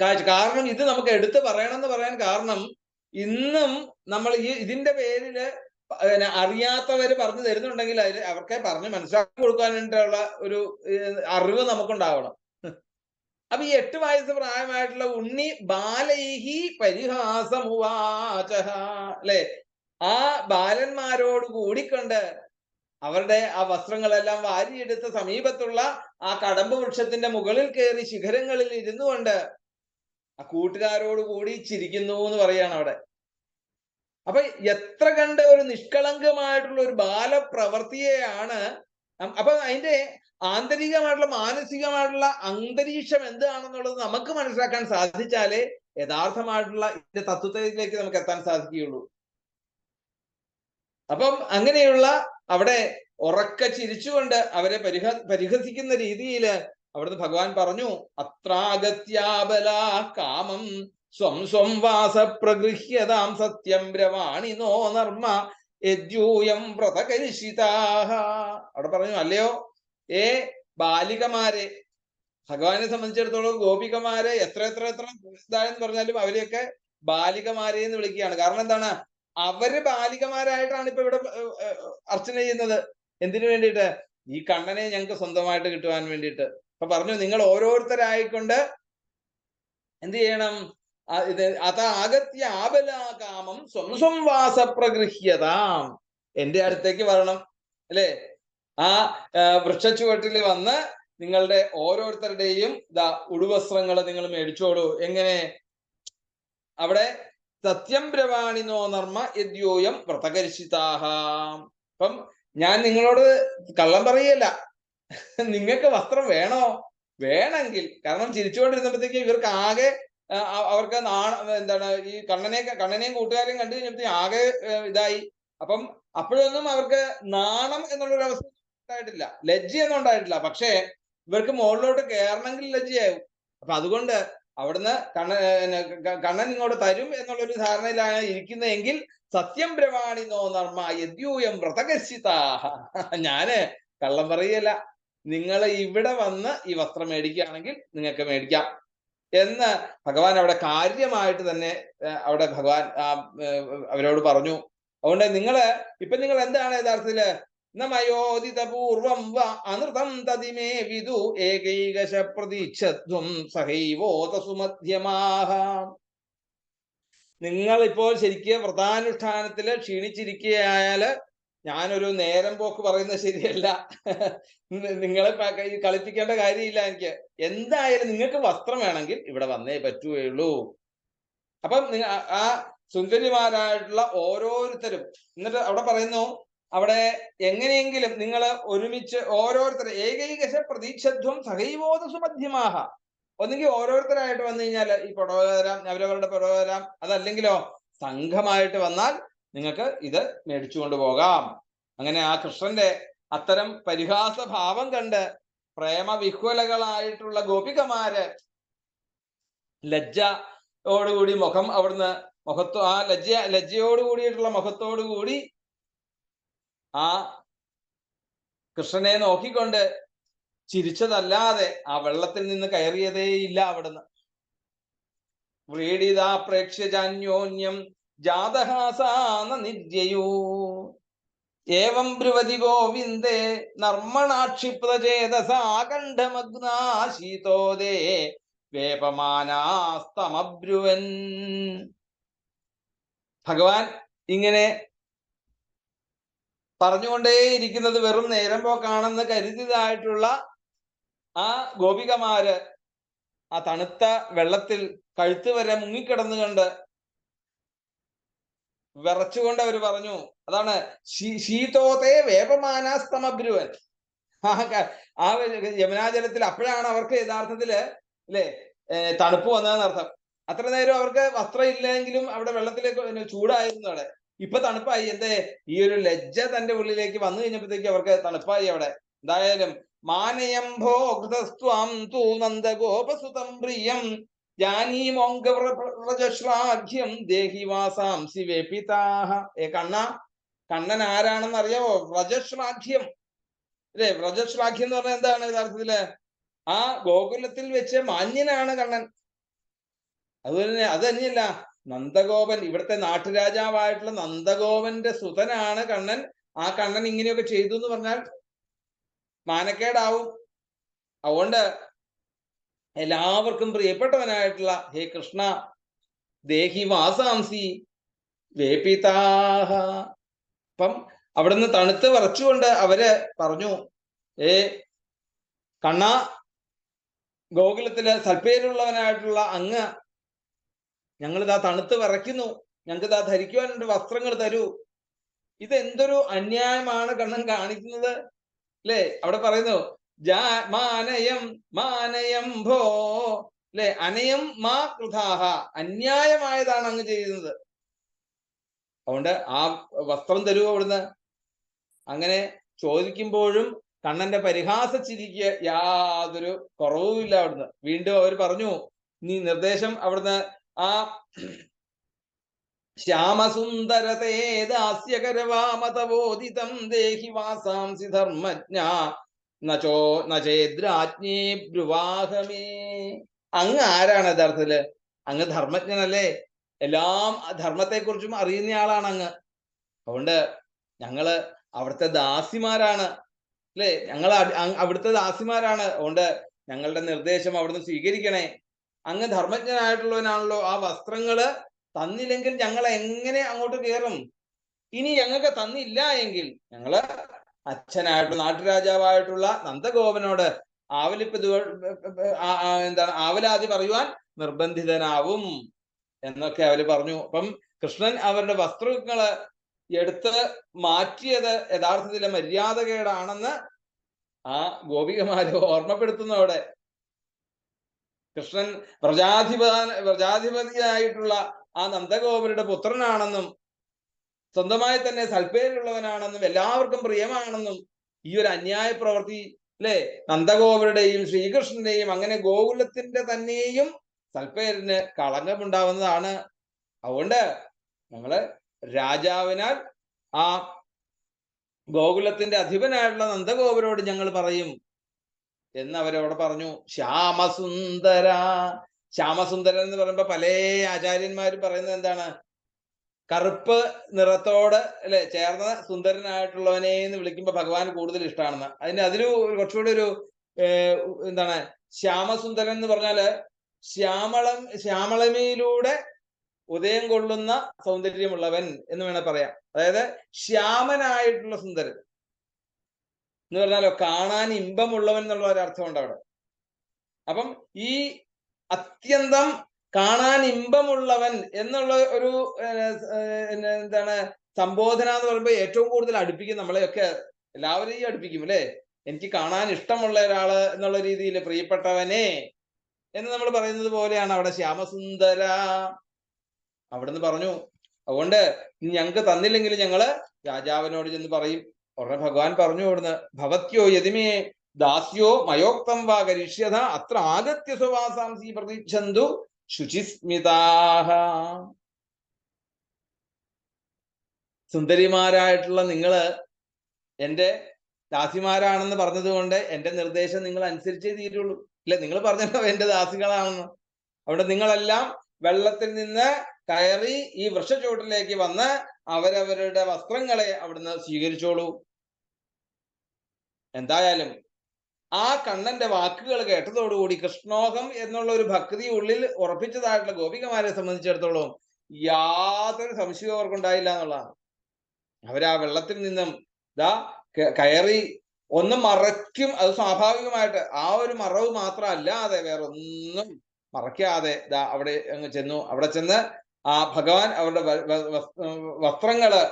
കാഴ്ച. കാരണം ഇത് നമുക്ക് എടുത്തു പറയണമെന്ന് പറയാൻ കാരണം, ഇന്നും നമ്മൾ ഇതിന്റെ പേരില് അറിയാത്തവര് പറഞ്ഞു തരുന്നുണ്ടെങ്കിൽ അവർക്ക് പറഞ്ഞ് മനസ്സിലാക്കി കൊടുക്കാൻ വേണ്ടിയിട്ടുള്ള ഒരു അറിവ് നമുക്കുണ്ടാവണം. അപ്പൊ ഈ 8 വയസ്സ് പ്രായമായിട്ടുള്ള ഉണ്ണി ബാലൈഹി പരിഹാസമുവാചഃ അല്ലെ, ആ ബാലന്മാരോട് കൂടിക്കൊണ്ട് അവരുടെ ആ വസ്ത്രങ്ങളെല്ലാം വാരിയെടുത്ത് സമീപത്തുള്ള ആ കടമ്പ് വൃക്ഷത്തിന്റെ മുകളിൽ കയറി ശിഖരങ്ങളിൽ ഇരുന്നു കൊണ്ട് ആ കൂട്ടുകാരോട് കൂടി ചിരിക്കുന്നു എന്ന് പറയാണ് അവിടെ. അപ്പൊ എത്ര കണ്ട് ഒരു നിഷ്കളങ്കമായിട്ടുള്ള ഒരു ബാലപ്രവൃത്തിയെയാണ്. അപ്പൊ അതിന്റെ ആന്തരികമായിട്ടുള്ള മാനസികമായിട്ടുള്ള അന്തരീക്ഷം എന്താണെന്നുള്ളത് നമുക്ക് മനസ്സിലാക്കാൻ സാധിച്ചാലേ യഥാർത്ഥമായിട്ടുള്ള ഇതിന്റെ തത്വത്തിലേക്ക് നമുക്ക് എത്താൻ സാധിക്കുകയുള്ളൂ. അപ്പം അങ്ങനെയുള്ള അവിടെ ഉറക്ക ചിരിച്ചുകൊണ്ട് അവരെ പരിഹസിക്കുന്ന രീതിയിൽ അവിടുന്ന് ഭഗവാൻ പറഞ്ഞു, അത്രാഗത്യാബലാ കാമം സ്വം സ്വം വാസ പ്രഗൃഹ്യതാം സത്യം ബ്രവാണിനോ നർമ്മ യദ്യൂയം വ്രതകരിഷിതാഃ. അവിടെ പറഞ്ഞു, അല്ലയോ ബാലികമാരെ, ഭഗവാനെ സംബന്ധിച്ചിടത്തോളം ഗോപികമാരെ എത്ര ഇതായെന്ന് പറഞ്ഞാലും അവരെയൊക്കെ ബാലികമാരെ എന്ന് വിളിക്കുകയാണ്. കാരണം എന്താണ്? അവര് ബാലികമാരായിട്ടാണ് ഇപ്പൊ ഇവിടെ അർച്ചന ചെയ്യുന്നത്. എന്തിനു വേണ്ടിയിട്ട്? ഈ കണ്ണനെ ഞങ്ങൾക്ക് സ്വന്തമായിട്ട് കിട്ടുവാൻ വേണ്ടിയിട്ട്. അപ്പൊ പറഞ്ഞു, നിങ്ങൾ ഓരോരുത്തരായിക്കൊണ്ട് എന്ത് ചെയ്യണം? അതാഗത്യ ആബലാകാമം സ്വം സ്വം വാസ പ്രഗൃഹ്യതാം. എന്റെ അടുത്തേക്ക് വരണം അല്ലെ, ആ വൃക്ഷച്ചുവട്ടിൽ വന്ന് നിങ്ങളുടെ ഓരോരുത്തരുടെയും ഉടുവസ്ത്രങ്ങൾ നിങ്ങൾ മേടിച്ചോളൂ. എങ്ങനെ? അവിടെ സത്യം ബ്രവാണിനോ നർമ്മ യദ്യോയം വ്രതകരിഷിതാഃ. അപ്പം ഞാൻ നിങ്ങളോട് കള്ളം പറയല്ല. നിങ്ങൾക്ക് വസ്ത്രം വേണോ? വേണമെങ്കിൽ, കാരണം ചിരിച്ചുകൊണ്ടിരുന്നപ്പോഴത്തേക്ക് ഇവർക്ക് ആകെ അവർക്ക് എന്താണ് ഈ കണ്ണനെയും കൂട്ടുകാരെയും കണ്ടു കഴിഞ്ഞപ്പോഴത്തേക്ക് ആകെ ഇതായി. അപ്പം അപ്പോഴൊന്നും അവർക്ക് നാണം എന്നുള്ളൊരു അവസ്ഥ ഉണ്ടായിട്ടില്ല, ലജ്ജയൊന്നും ഉണ്ടായിട്ടില്ല. പക്ഷേ ഇവർക്ക് മുകളിലോട്ട് കയറണമെങ്കിൽ ലജ്ജയാവും. അപ്പൊ അതുകൊണ്ട് അവിടുന്ന് കണ്ണൻ ഇങ്ങോട്ട് തരും എന്നുള്ളൊരു ധാരണയിലാണ് ഇരിക്കുന്നതെങ്കിൽ സത്യം ബ്രവാണിനോ നർമ്മ യദ്യൂയം വ്രതകരിഷിതാഃ. ഞാന് കള്ളം പറയല്ല, നിങ്ങൾ ഇവിടെ വന്ന് ഈ വസ്ത്രം മേടിക്കുകയാണെങ്കിൽ നിങ്ങൾക്ക് മേടിക്കാം എന്ന് ഭഗവാൻ അവിടെ കാര്യമായിട്ട് തന്നെ അവിടെ ഭഗവാൻ അവരോട് പറഞ്ഞു. അതുകൊണ്ട് നിങ്ങൾ എന്താണ് യഥാർത്ഥത്തില് നമയോദിതപൂർവം വ അനൃതം തതിമേ വിദു ഏകൈകശ പ്രതീക്ഷധ്വം സഹൈവോത സുമധ്യമാഹ. നിങ്ങൾ ഇപ്പോൾ ശരിക്കും വ്രതാനുഷ്ഠാനത്തില് ക്ഷീണിച്ചിരിക്കുകയായാല് ഞാനൊരു നേരം പോക്ക് പറയുന്നത് ശരിയല്ല. നിങ്ങളെ കളിപ്പിക്കേണ്ട കാര്യമില്ല എനിക്ക്. എന്തായാലും നിങ്ങൾക്ക് വസ്ത്രം വേണമെങ്കിൽ ഇവിടെ വന്നേ പറ്റുകയുള്ളൂ. അപ്പം ആ സുന്ദരിമാരായിട്ടുള്ള ഓരോരുത്തരും എന്നിട്ട് അവിടെ പറയുന്നു, അവിടെ എങ്ങനെയെങ്കിലും നിങ്ങൾ ഒരുമിച്ച് ഓരോരുത്തർ ഏകൈകശ പ്രതീക്ഷധ്വം സഹൈവോത സുമധ്യമാഹ. ഒന്നെങ്കിൽ ഓരോരുത്തരായിട്ട് വന്നു കഴിഞ്ഞാൽ ഈ പുടവ തരാം, അവരവരുടെ പുടവ തരാം. അതല്ലെങ്കിലോ സംഘമായിട്ട് വന്നാൽ നിങ്ങൾക്ക് ഇത് മേടിച്ചു കൊണ്ടുപോകാം. അങ്ങനെ ആ കൃഷ്ണന്റെ അത്തരം പരിഹാസ ഭാവം കണ്ട് പ്രേമവിഹ്വലകളായിട്ടുള്ള ഗോപികമാര് ലജ്ജയോടുകൂടി മുഖം അവിടുന്ന് ആ ലജ്ജയോട് കൂടിയിട്ടുള്ള മുഖത്തോടു കൂടി ആ കൃഷ്ണനെ നോക്കിക്കൊണ്ട് ചിരിച്ചതല്ലാതെ ആ വെള്ളത്തിൽ നിന്ന് കയറിയതേയില്ല അവിടുന്ന്. വ്രീഡിതാ പ്രേക്ഷ്യജാന്യോന്യം ജാതഹാസാന നിര്യയോ ഏവം ബ്രുവതി ഗോവിന്ദേ നർമ്മണാക്ഷിപ്തചേതസാകണ്ഠമഗ്നാശീതോദേ വേപമാനാസ്തമബ്രുവൻ. ഭഗവാൻ ഇങ്ങനെ പറഞ്ഞുകൊണ്ടേയിരിക്കുന്നത് വെറും നേരം പോക്കാണെന്ന് കരുതിയതായിട്ടുള്ള ആ ഗോപികമാര് ആ തണുത്ത വെള്ളത്തിൽ കഴുത്ത് വരെ മുങ്ങിക്കിടന്നുകൊണ്ട് വിറച്ചുകൊണ്ട് അവർ പറഞ്ഞു, അതാണ് ശീതോതേ വേപമാനാസ്തമബ്രുവൻ. ആ യമുനാജലത്തിൽ അപ്പോഴാണ് അവർക്ക് യഥാർത്ഥത്തില് അല്ലെ തണുപ്പ് വന്നതെന്നർത്ഥം. അത്ര നേരം അവർക്ക് വസ്ത്രം ഇല്ലെങ്കിലും അവിടെ വെള്ളത്തിലേക്ക് ചൂടായിരുന്നു. അവിടെ ഇപ്പൊ തണുപ്പായി. എന്തേ ഈ ഒരു ലജ്ജ തന്റെ ഉള്ളിലേക്ക് വന്നു കഴിഞ്ഞപ്പോഴത്തേക്ക് അവർക്ക് തണുപ്പായി അവിടെ. എന്തായാലും മാനയം ഭോക്തസ്ത്വം തൂ നന്ദഗോപസുതം പ്രിയം ജാനീമോംഗവ്രജശ്ലാഘ്യം ദേഹി വാസാംസി വേപിതാഹ. കണ്ണൻ ആരാണെന്ന് അറിയാവോ? വ്രജശ്ലാഘ്യം അല്ലെ? വ്രജശ്ലാഘ്യം എന്ന് പറഞ്ഞാൽ എന്താണ് യഥാർത്ഥത്തില്? ആ ഗോകുലത്തിൽ വെച്ച് മാന്യനാണ് കണ്ണൻ. അതുപോലെ അത് തന്നെയല്ല, നന്ദഗോപൻ, ഇവിടുത്തെ നാട്ടുരാജാവായിട്ടുള്ള നന്ദഗോപന്റെ സുതനാണ് കണ്ണൻ. ആ കണ്ണൻ ഇങ്ങനെയൊക്കെ ചെയ്തു എന്ന് പറഞ്ഞാൽ മാനക്കേടാവും. അതുകൊണ്ട് എല്ലാവർക്കും പ്രിയപ്പെട്ടവനായിട്ടുള്ള ഹേ കൃഷ്ണ ദേഹി വാസാംസി വേപിതാഹ. അപ്പം അവിടുന്ന് തണുത്ത് വിറച്ചുകൊണ്ട് അവര് പറഞ്ഞു, കണ്ണ, ഗോകുലത്തില് സൽപ്പേരുള്ളവനായിട്ടുള്ള അങ്ങ് ഞങ്ങളിതാ തണുത്ത് വിറയ്ക്കുന്നു, ഞങ്ങൾക്ക് ഇതാ ധരിക്കുവാനുണ്ട് വസ്ത്രങ്ങൾ തരൂ. ഇതെന്തൊരു അന്യായമാണ് കണ്ണൻ കാണിക്കുന്നത് അല്ലെ? അവിടെ പറയുന്നു മാനയം മാനയം ഭോ അല്ലെ, അനയം മാ കൃതാഹ, അന്യായമായതാണ് അങ്ങ് ചെയ്യുന്നത്. അതുകൊണ്ട് ആ വസ്ത്രം തരൂ അവിടുന്ന്. അങ്ങനെ ചോദിക്കുമ്പോഴും കണ്ണന്റെ പരിഹാസ ചിരിക്ക് യാതൊരു കുറവുമില്ല അവിടുന്ന്. വീണ്ടും അവർ പറഞ്ഞു, നീ നിർദ്ദേശം അവിടുന്ന് ആ ശ്യാമസുന്ദരതേ ദാസ്യകരവാമതവോദിതം ദേഹി വാസാംസി ധർമ്മജ്ഞ നചേദ്രാജ്ഞേ ബ്രുവാഹമേ. അങ്ങ് ആരാണ് യഥാർത്ഥത്തില്? അങ്ങ് ധർമ്മജ്ഞനല്ലേ? എല്ലാം ധർമ്മത്തെക്കുറിച്ചും അറിയുന്ന ആളാണ് അങ്ങ്. അതുകൊണ്ട് ഞങ്ങള് അവിടുത്തെ ദാസിമാരാണ് അല്ലെ? ഞങ്ങൾ അവിടുത്തെ ദാസിമാരാണ്. അതുകൊണ്ട് ഞങ്ങളുടെ നിർദ്ദേശം അവിടുന്ന് സ്വീകരിക്കണേ. അങ്ങ് ധർമ്മജ്ഞനായിട്ടുള്ളവനാണല്ലോ. ആ വസ്ത്രങ്ങള് തന്നില്ലെങ്കിൽ ഞങ്ങൾ എങ്ങനെ അങ്ങോട്ട് കയറും? ഇനി ഞങ്ങൾക്ക് തന്നില്ല എങ്കിൽ ഞങ്ങള് അച്ഛനായിട്ടുള്ള നാട്ടുരാജാവായിട്ടുള്ള നന്ദഗോപനോട് എന്താണ് ആവലാതി പറയുവാൻ നിർബന്ധിതനാവും എന്നൊക്കെ അവര് പറഞ്ഞു. അപ്പം കൃഷ്ണൻ അവരുടെ വസ്ത്രങ്ങള് എടുത്ത് മാറ്റിയത് യഥാർത്ഥത്തിലെ മര്യാദകേടാണെന്ന് ആ ഗോപികമാര് ഓർമ്മപ്പെടുത്തുന്നവിടെ. കൃഷ്ണൻ പ്രജാധിപതിയായിട്ടുള്ള ആ നന്ദഗോപരുടെ പുത്രനാണെന്നും സ്വന്തമായി തന്നെ സൽപ്പേരുള്ളവനാണെന്നും എല്ലാവർക്കും പ്രിയമാണെന്നും ഈ ഒരു അന്യായ പ്രവൃത്തി അല്ലെ നന്ദഗോപരുടെയും ശ്രീകൃഷ്ണന്റെയും അങ്ങനെ ഗോകുലത്തിന്റെ തന്നെയും സൽപ്പേരിന് കളങ്കമുണ്ടാവുന്നതാണ്. അതുകൊണ്ട് ഞങ്ങള് രാജാവിനാൽ ആ ഗോകുലത്തിന്റെ അധിപനായിട്ടുള്ള നന്ദഗോപരോട് ഞങ്ങൾ പറയും, എന്ന് അവരവിടെ പറഞ്ഞു. ശ്യാമസുന്ദര. ശ്യാമസുന്ദരൻ എന്ന് പറയുമ്പോ പല ആചാര്യന്മാരും പറയുന്നത് എന്താണ്? കറുപ്പ് നിറത്തോട് അല്ലെ ചേർന്ന സുന്ദരനായിട്ടുള്ളവനെ എന്ന് വിളിക്കുമ്പോ ഭഗവാൻ കൂടുതൽ ഇഷ്ടമാണെന്ന്. അതിലൊരു കുറച്ചുകൂടി ഒരു എന്താണ്, ശ്യാമസുന്ദരൻ എന്ന് പറഞ്ഞാല് ശ്യാമളമയിലൂടെ ഉദയം കൊള്ളുന്ന സൗന്ദര്യമുള്ളവൻ എന്ന് വേണേൽ പറയാം. അതായത് ശ്യാമനായിട്ടുള്ള സുന്ദരൻ എന്ന് പറഞ്ഞാലോ കാണാൻ ഇമ്പമുള്ളവൻ എന്നുള്ള ഒരു അർത്ഥമുണ്ട് അവിടെ. അപ്പം ഈ അത്യന്തം കാണാൻ ഇമ്പമുള്ളവൻ എന്നുള്ള ഒരു എന്താണ് സംബോധന എന്ന് പറയുമ്പോൾ ഏറ്റവും കൂടുതൽ അടുപ്പിക്കും നമ്മളെയൊക്കെ, എല്ലാവരെയും അടുപ്പിക്കും അല്ലെ. എനിക്ക് കാണാൻ ഇഷ്ടമുള്ള ഒരാള് എന്നുള്ള രീതിയിൽ പ്രിയപ്പെട്ടവനെ എന്ന് നമ്മൾ പറയുന്നത് പോലെയാണ് അവിടെ ശ്യാമസുന്ദര. അവിടുന്ന് പറഞ്ഞു, അതുകൊണ്ട് ഞങ്ങൾക്ക് തന്നില്ലെങ്കിൽ ഞങ്ങള് രാജാവിനോട് ചെന്ന് പറയും. ഉടനെ ഭഗവാൻ പറഞ്ഞു അവിടുന്ന്, ഭവത്യോ യതിമേ ദാസ്യോ മയോക്തം വാ കരിഷ്യത അത്ര ആഗത്യ സ്വവാസാംസി പ്രതീക്ഷന്തു ശുചിസ്മിതാഹ. സുന്ദരിമാരായിട്ടുള്ള നിങ്ങള് എന്റെ ദാസിമാരാണെന്ന് പറഞ്ഞതുകൊണ്ട് എന്റെ നിർദ്ദേശം നിങ്ങൾ അനുസരിച്ചേ തീരുള്ളൂ. ഇല്ല, നിങ്ങൾ പറഞ്ഞല്ലോ എന്റെ ദാസികളാണെന്ന്. അവിടെ നിങ്ങളെല്ലാം വെള്ളത്തിൽ നിന്ന് കയറി ഈ വൃക്ഷച്ചോട്ടിലേക്ക് വന്ന് അവരവരുടെ വസ്ത്രങ്ങളെ അവിടുന്ന് സ്വീകരിച്ചോളൂ. എന്തായാലും ആ കണ്ണന്റെ വാക്കുകൾ കേട്ടതോടുകൂടി കൃഷ്ണോഹം എന്നുള്ള ഒരു ഭക്തി ഉള്ളിൽ ഉറപ്പിച്ചതായിട്ടുള്ള ഗോപികമാരെ സംബന്ധിച്ചിടത്തോളം യാതൊരു സംശയവും അവർക്കുണ്ടായില്ല എന്നുള്ളതാണ്. അവരാ വെള്ളത്തിൽ നിന്നും കയറി ഒന്ന് മറയ്ക്കും. അത് സ്വാഭാവികമായിട്ട് ആ ഒരു മറവ് മാത്രം അല്ലാതെ വേറൊന്നും മറയ്ക്കാതെ അവിടെ അങ്ങ് ചെന്നു. അവിടെ ചെന്ന് ആ ഭഗവാൻ അവരുടെ വസ്ത്രങ്ങള്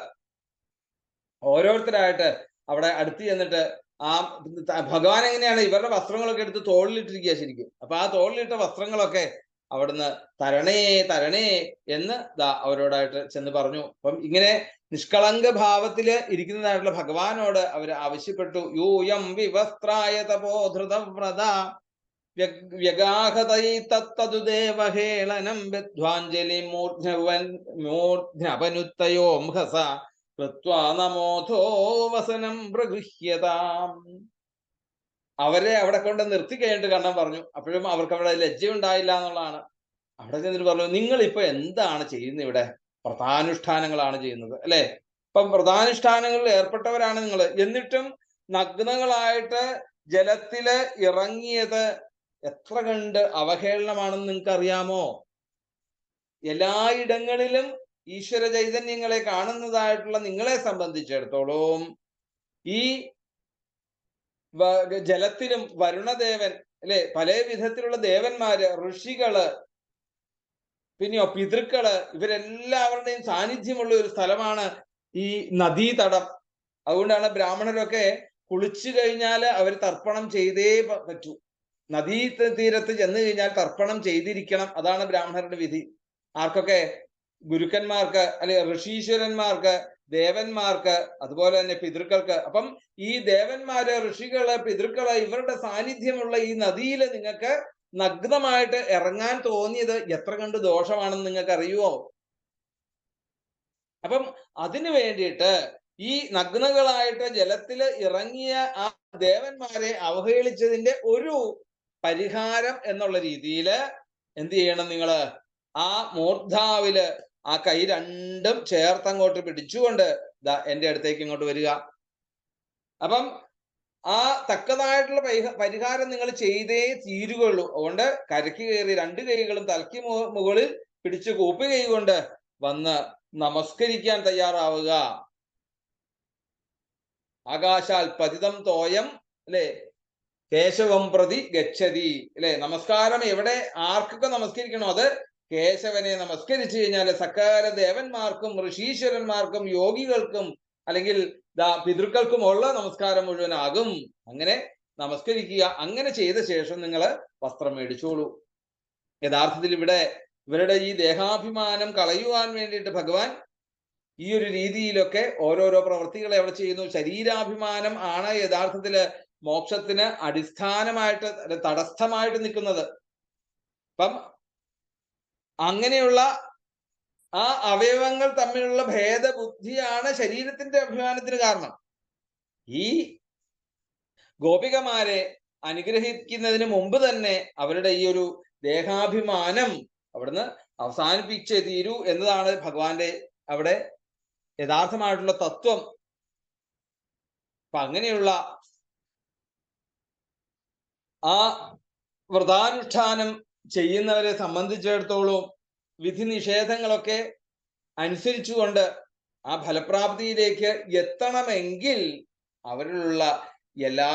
ഓരോരുത്തരായിട്ട് അവിടെ അടുത്ത് ചെന്നിട്ട് ആ ഭഗവാൻ എങ്ങനെയാണ് ഇവരുടെ വസ്ത്രങ്ങളൊക്കെ എടുത്ത് തോളിലിട്ടിരിക്കുക ശരിക്കും. അപ്പൊ ആ തോളിലിട്ട വസ്ത്രങ്ങളൊക്കെ അവിടുന്ന് തരണേ തരണേ എന്ന് അവരോടായിട്ട് ചെന്ന് പറഞ്ഞു. അപ്പം ഇങ്ങനെ നിഷ്കളങ്ക ഭാവത്തില് ഇരിക്കുന്നതായിട്ടുള്ള ഭഗവാനോട് അവർ ആവശ്യപ്പെട്ടു. യൂയം വിവസ്ത്രായ തപോധൃതവ്രത വ്യഗാഹതൈ തത്തതുദേവഹേളനം ബദ്ധ്വാഞ്ജലി മൂർധ്നപനുത്തയോംഹസ കൃത്വാ നമോധോ വസനം പ്രഗൃഹ്യതാം. അവരെ അവിടെ കൊണ്ട് നിർത്തി കഴിഞ്ഞിട്ട് കണ്ണൻ പറഞ്ഞു. അപ്പോഴും അവർക്ക് അവിടെ ലജ്ജയുണ്ടായില്ല എന്നുള്ളതാണ്. അവിടെ ചെന്നിട്ട് പറഞ്ഞു, നിങ്ങൾ ഇപ്പൊ എന്താണ് ചെയ്യുന്നത്? ഇവിടെ വ്രതാനുഷ്ഠാനങ്ങളാണ് ചെയ്യുന്നത് അല്ലെ. ഇപ്പം വ്രതാനുഷ്ഠാനങ്ങളിൽ ഏർപ്പെട്ടവരാണ് നിങ്ങൾ. എന്നിട്ടും നഗ്നകളായിട്ട് ജലത്തില് ഇറങ്ങിയത് എത്ര കണ്ട് അവഹേളനമാണെന്ന് നിങ്ങൾക്ക് അറിയാമോ? എല്ലായിടങ്ങളിലും ഈശ്വര ചൈതന്യങ്ങളെ കാണുന്നതായിട്ടുള്ള നിങ്ങളെ സംബന്ധിച്ചിടത്തോളം ഈ ജലത്തിലും വരുണദേവൻ അല്ലെ, പല വിധത്തിലുള്ള ദേവന്മാര്, ഋഷികള്, പിന്നെയോ പിതൃക്കള്, ഇവരെല്ലാവരുടെയും സാന്നിധ്യമുള്ള ഒരു സ്ഥലമാണ് ഈ നദീതടം. അതുകൊണ്ടാണ് ബ്രാഹ്മണരൊക്കെ കുളിച്ചു കഴിഞ്ഞാൽ അവർ തർപ്പണം ചെയ്തേ പറ്റൂ. നദീ തീരത്ത് ചെന്ന് കഴിഞ്ഞാൽ തർപ്പണം ചെയ്തിരിക്കണം. അതാണ് ബ്രാഹ്മണരുടെ വിധി. ആർക്കൊക്കെ? ഗുരുക്കന്മാർക്ക് അല്ലെ, ഋഷീശ്വരന്മാർക്ക്, ദേവന്മാർക്ക്, അതുപോലെ തന്നെ പിതൃക്കൾക്ക്. അപ്പം ഈ ദേവന്മാര്, ഋഷികള്, പിതൃക്കള് ഇവരുടെ സാന്നിധ്യമുള്ള ഈ നദിയിൽ നിങ്ങൾക്ക് നഗ്നമായിട്ട് ഇറങ്ങാൻ തോന്നിയത് എത്ര കണ്ട് ദോഷമാണെന്ന് നിങ്ങൾക്ക് അറിയുമോ? അപ്പം അതിനു വേണ്ടിയിട്ട് ഈ നഗ്നകളായിട്ട് ജലത്തില് ഇറങ്ങിയ ആ ദേവന്മാരെ അവഹേളിച്ചതിന്റെ ഒരു പരിഹാരം എന്നുള്ള രീതിയിൽ എന്ത് ചെയ്യണം? നിങ്ങള് ആ മൂർധാവില് ആ കൈ രണ്ടും ചേർത്തങ്ങോട്ട് പിടിച്ചുകൊണ്ട് എന്റെ അടുത്തേക്ക് ഇങ്ങോട്ട് വരിക. അപ്പം ആ തക്കതായിട്ടുള്ള പരിഹാരം നിങ്ങൾ ചെയ്തേ തീരുകയുള്ളൂ. അതുകൊണ്ട് കരയ്ക്ക് കയറി രണ്ട് കൈകളും തലയ്ക്ക് മുകളിൽ പിടിച്ചു കൂപ്പി കൈ കൊണ്ട് വന്ന് നമസ്കരിക്കാൻ തയ്യാറാവുക. ആകാശാൽ പതിതം തോയം അല്ലെ, കേശവം പ്രതി ഗച്ഛതി അല്ലെ. നമസ്കാരം എവിടെ ആർക്കൊക്കെ നമസ്കരിക്കണോ അത് കേശവനെ നമസ്കരിച്ചു കഴിഞ്ഞാൽ സകല ദേവന്മാർക്കും, ഋഷീശ്വരന്മാർക്കും, യോഗികൾക്കും അല്ലെങ്കിൽ പിതൃക്കൾക്കും ഉള്ള നമസ്കാരം മുഴുവനാകും. അങ്ങനെ നമസ്കരിക്കുക. അങ്ങനെ ചെയ്ത ശേഷം നിങ്ങൾ വസ്ത്രം മേടിച്ചോളൂ. യഥാർത്ഥത്തിൽ ഇവിടെ ഇവരുടെ ഈ ദേഹാഭിമാനം കളയുവാൻ വേണ്ടിയിട്ട് ഭഗവാൻ ഈ ഒരു രീതിയിലൊക്കെ ഓരോരോ പ്രവൃത്തികളെ അവിടെ ചെയ്യുന്നു. ശരീരാഭിമാനം ആണ് യഥാർത്ഥത്തില് മോക്ഷത്തിന് അടിസ്ഥാനമായിട്ട് തടസ്ഥമായിട്ട് നിൽക്കുന്നത്. അപ്പം അങ്ങനെയുള്ള ആ അവയവങ്ങൾ തമ്മിലുള്ള ഭേദബുദ്ധിയാണ് ശരീരത്തിന്റെ അഭിമാനത്തിന് കാരണം. ഈ ഗോപികമാരെ അനുഗ്രഹിക്കുന്നതിന് മുമ്പ് തന്നെ അവരുടെ ഈ ഒരു ദേഹാഭിമാനം അവിടുന്ന് അവസാനിപ്പിച്ചേ തീരൂ എന്നതാണ് ഭഗവാന്റെ അവിടെ യഥാർത്ഥമായിട്ടുള്ള തത്വം. അപ്പൊ അങ്ങനെയുള്ള ആ വ്രതാനുഷ്ഠാനം ചെയ്യുന്നവരെ സംബന്ധിച്ചിടത്തോളം വിധി നിഷേധങ്ങളൊക്കെ അനുസരിച്ചുകൊണ്ട് ആ ഫലപ്രാപ്തിയിലേക്ക് എത്തണമെങ്കിൽ അവരിലുള്ള എല്ലാ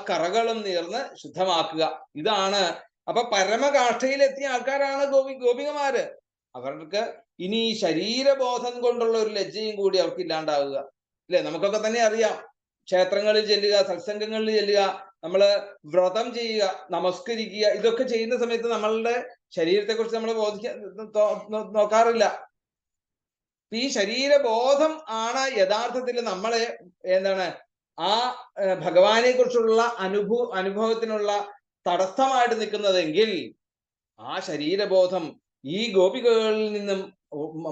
കറകളും നീർന്ന് ശുദ്ധമാക്കുക. ഇതാണ്. അപ്പൊ പരമകാഷ്ഠയിലെത്തിയ ആൾക്കാരാണ് ഗോപികമാര്. അവർക്ക് ഇനി ശരീരബോധം കൊണ്ടുള്ള ഒരു ലജ്ജയും കൂടി അവർക്ക് ഇല്ലാണ്ടാവുക. അല്ലെ, നമുക്കൊക്കെ തന്നെ അറിയാം. ക്ഷേത്രങ്ങളിൽ ചെല്ലുക, സത്സംഗങ്ങളിൽ ചെല്ലുക, നമ്മള് വ്രതം ചെയ്യുക, നമസ്കരിക്കുക, ഇതൊക്കെ ചെയ്യുന്ന സമയത്ത് നമ്മളുടെ ശരീരത്തെ കുറിച്ച് നമ്മൾ നോക്കാറില്ല. ഈ ശരീരബോധം ആണ് യഥാർത്ഥത്തിൽ നമ്മളെ എന്താണ് ആ ഭഗവാനെ കുറിച്ചുള്ള അനുഭവത്തിനുള്ള തടസ്സമായിട്ട് നിൽക്കുന്നതെങ്കിൽ ആ ശരീരബോധം ഈ ഗോപികകളിൽ നിന്നും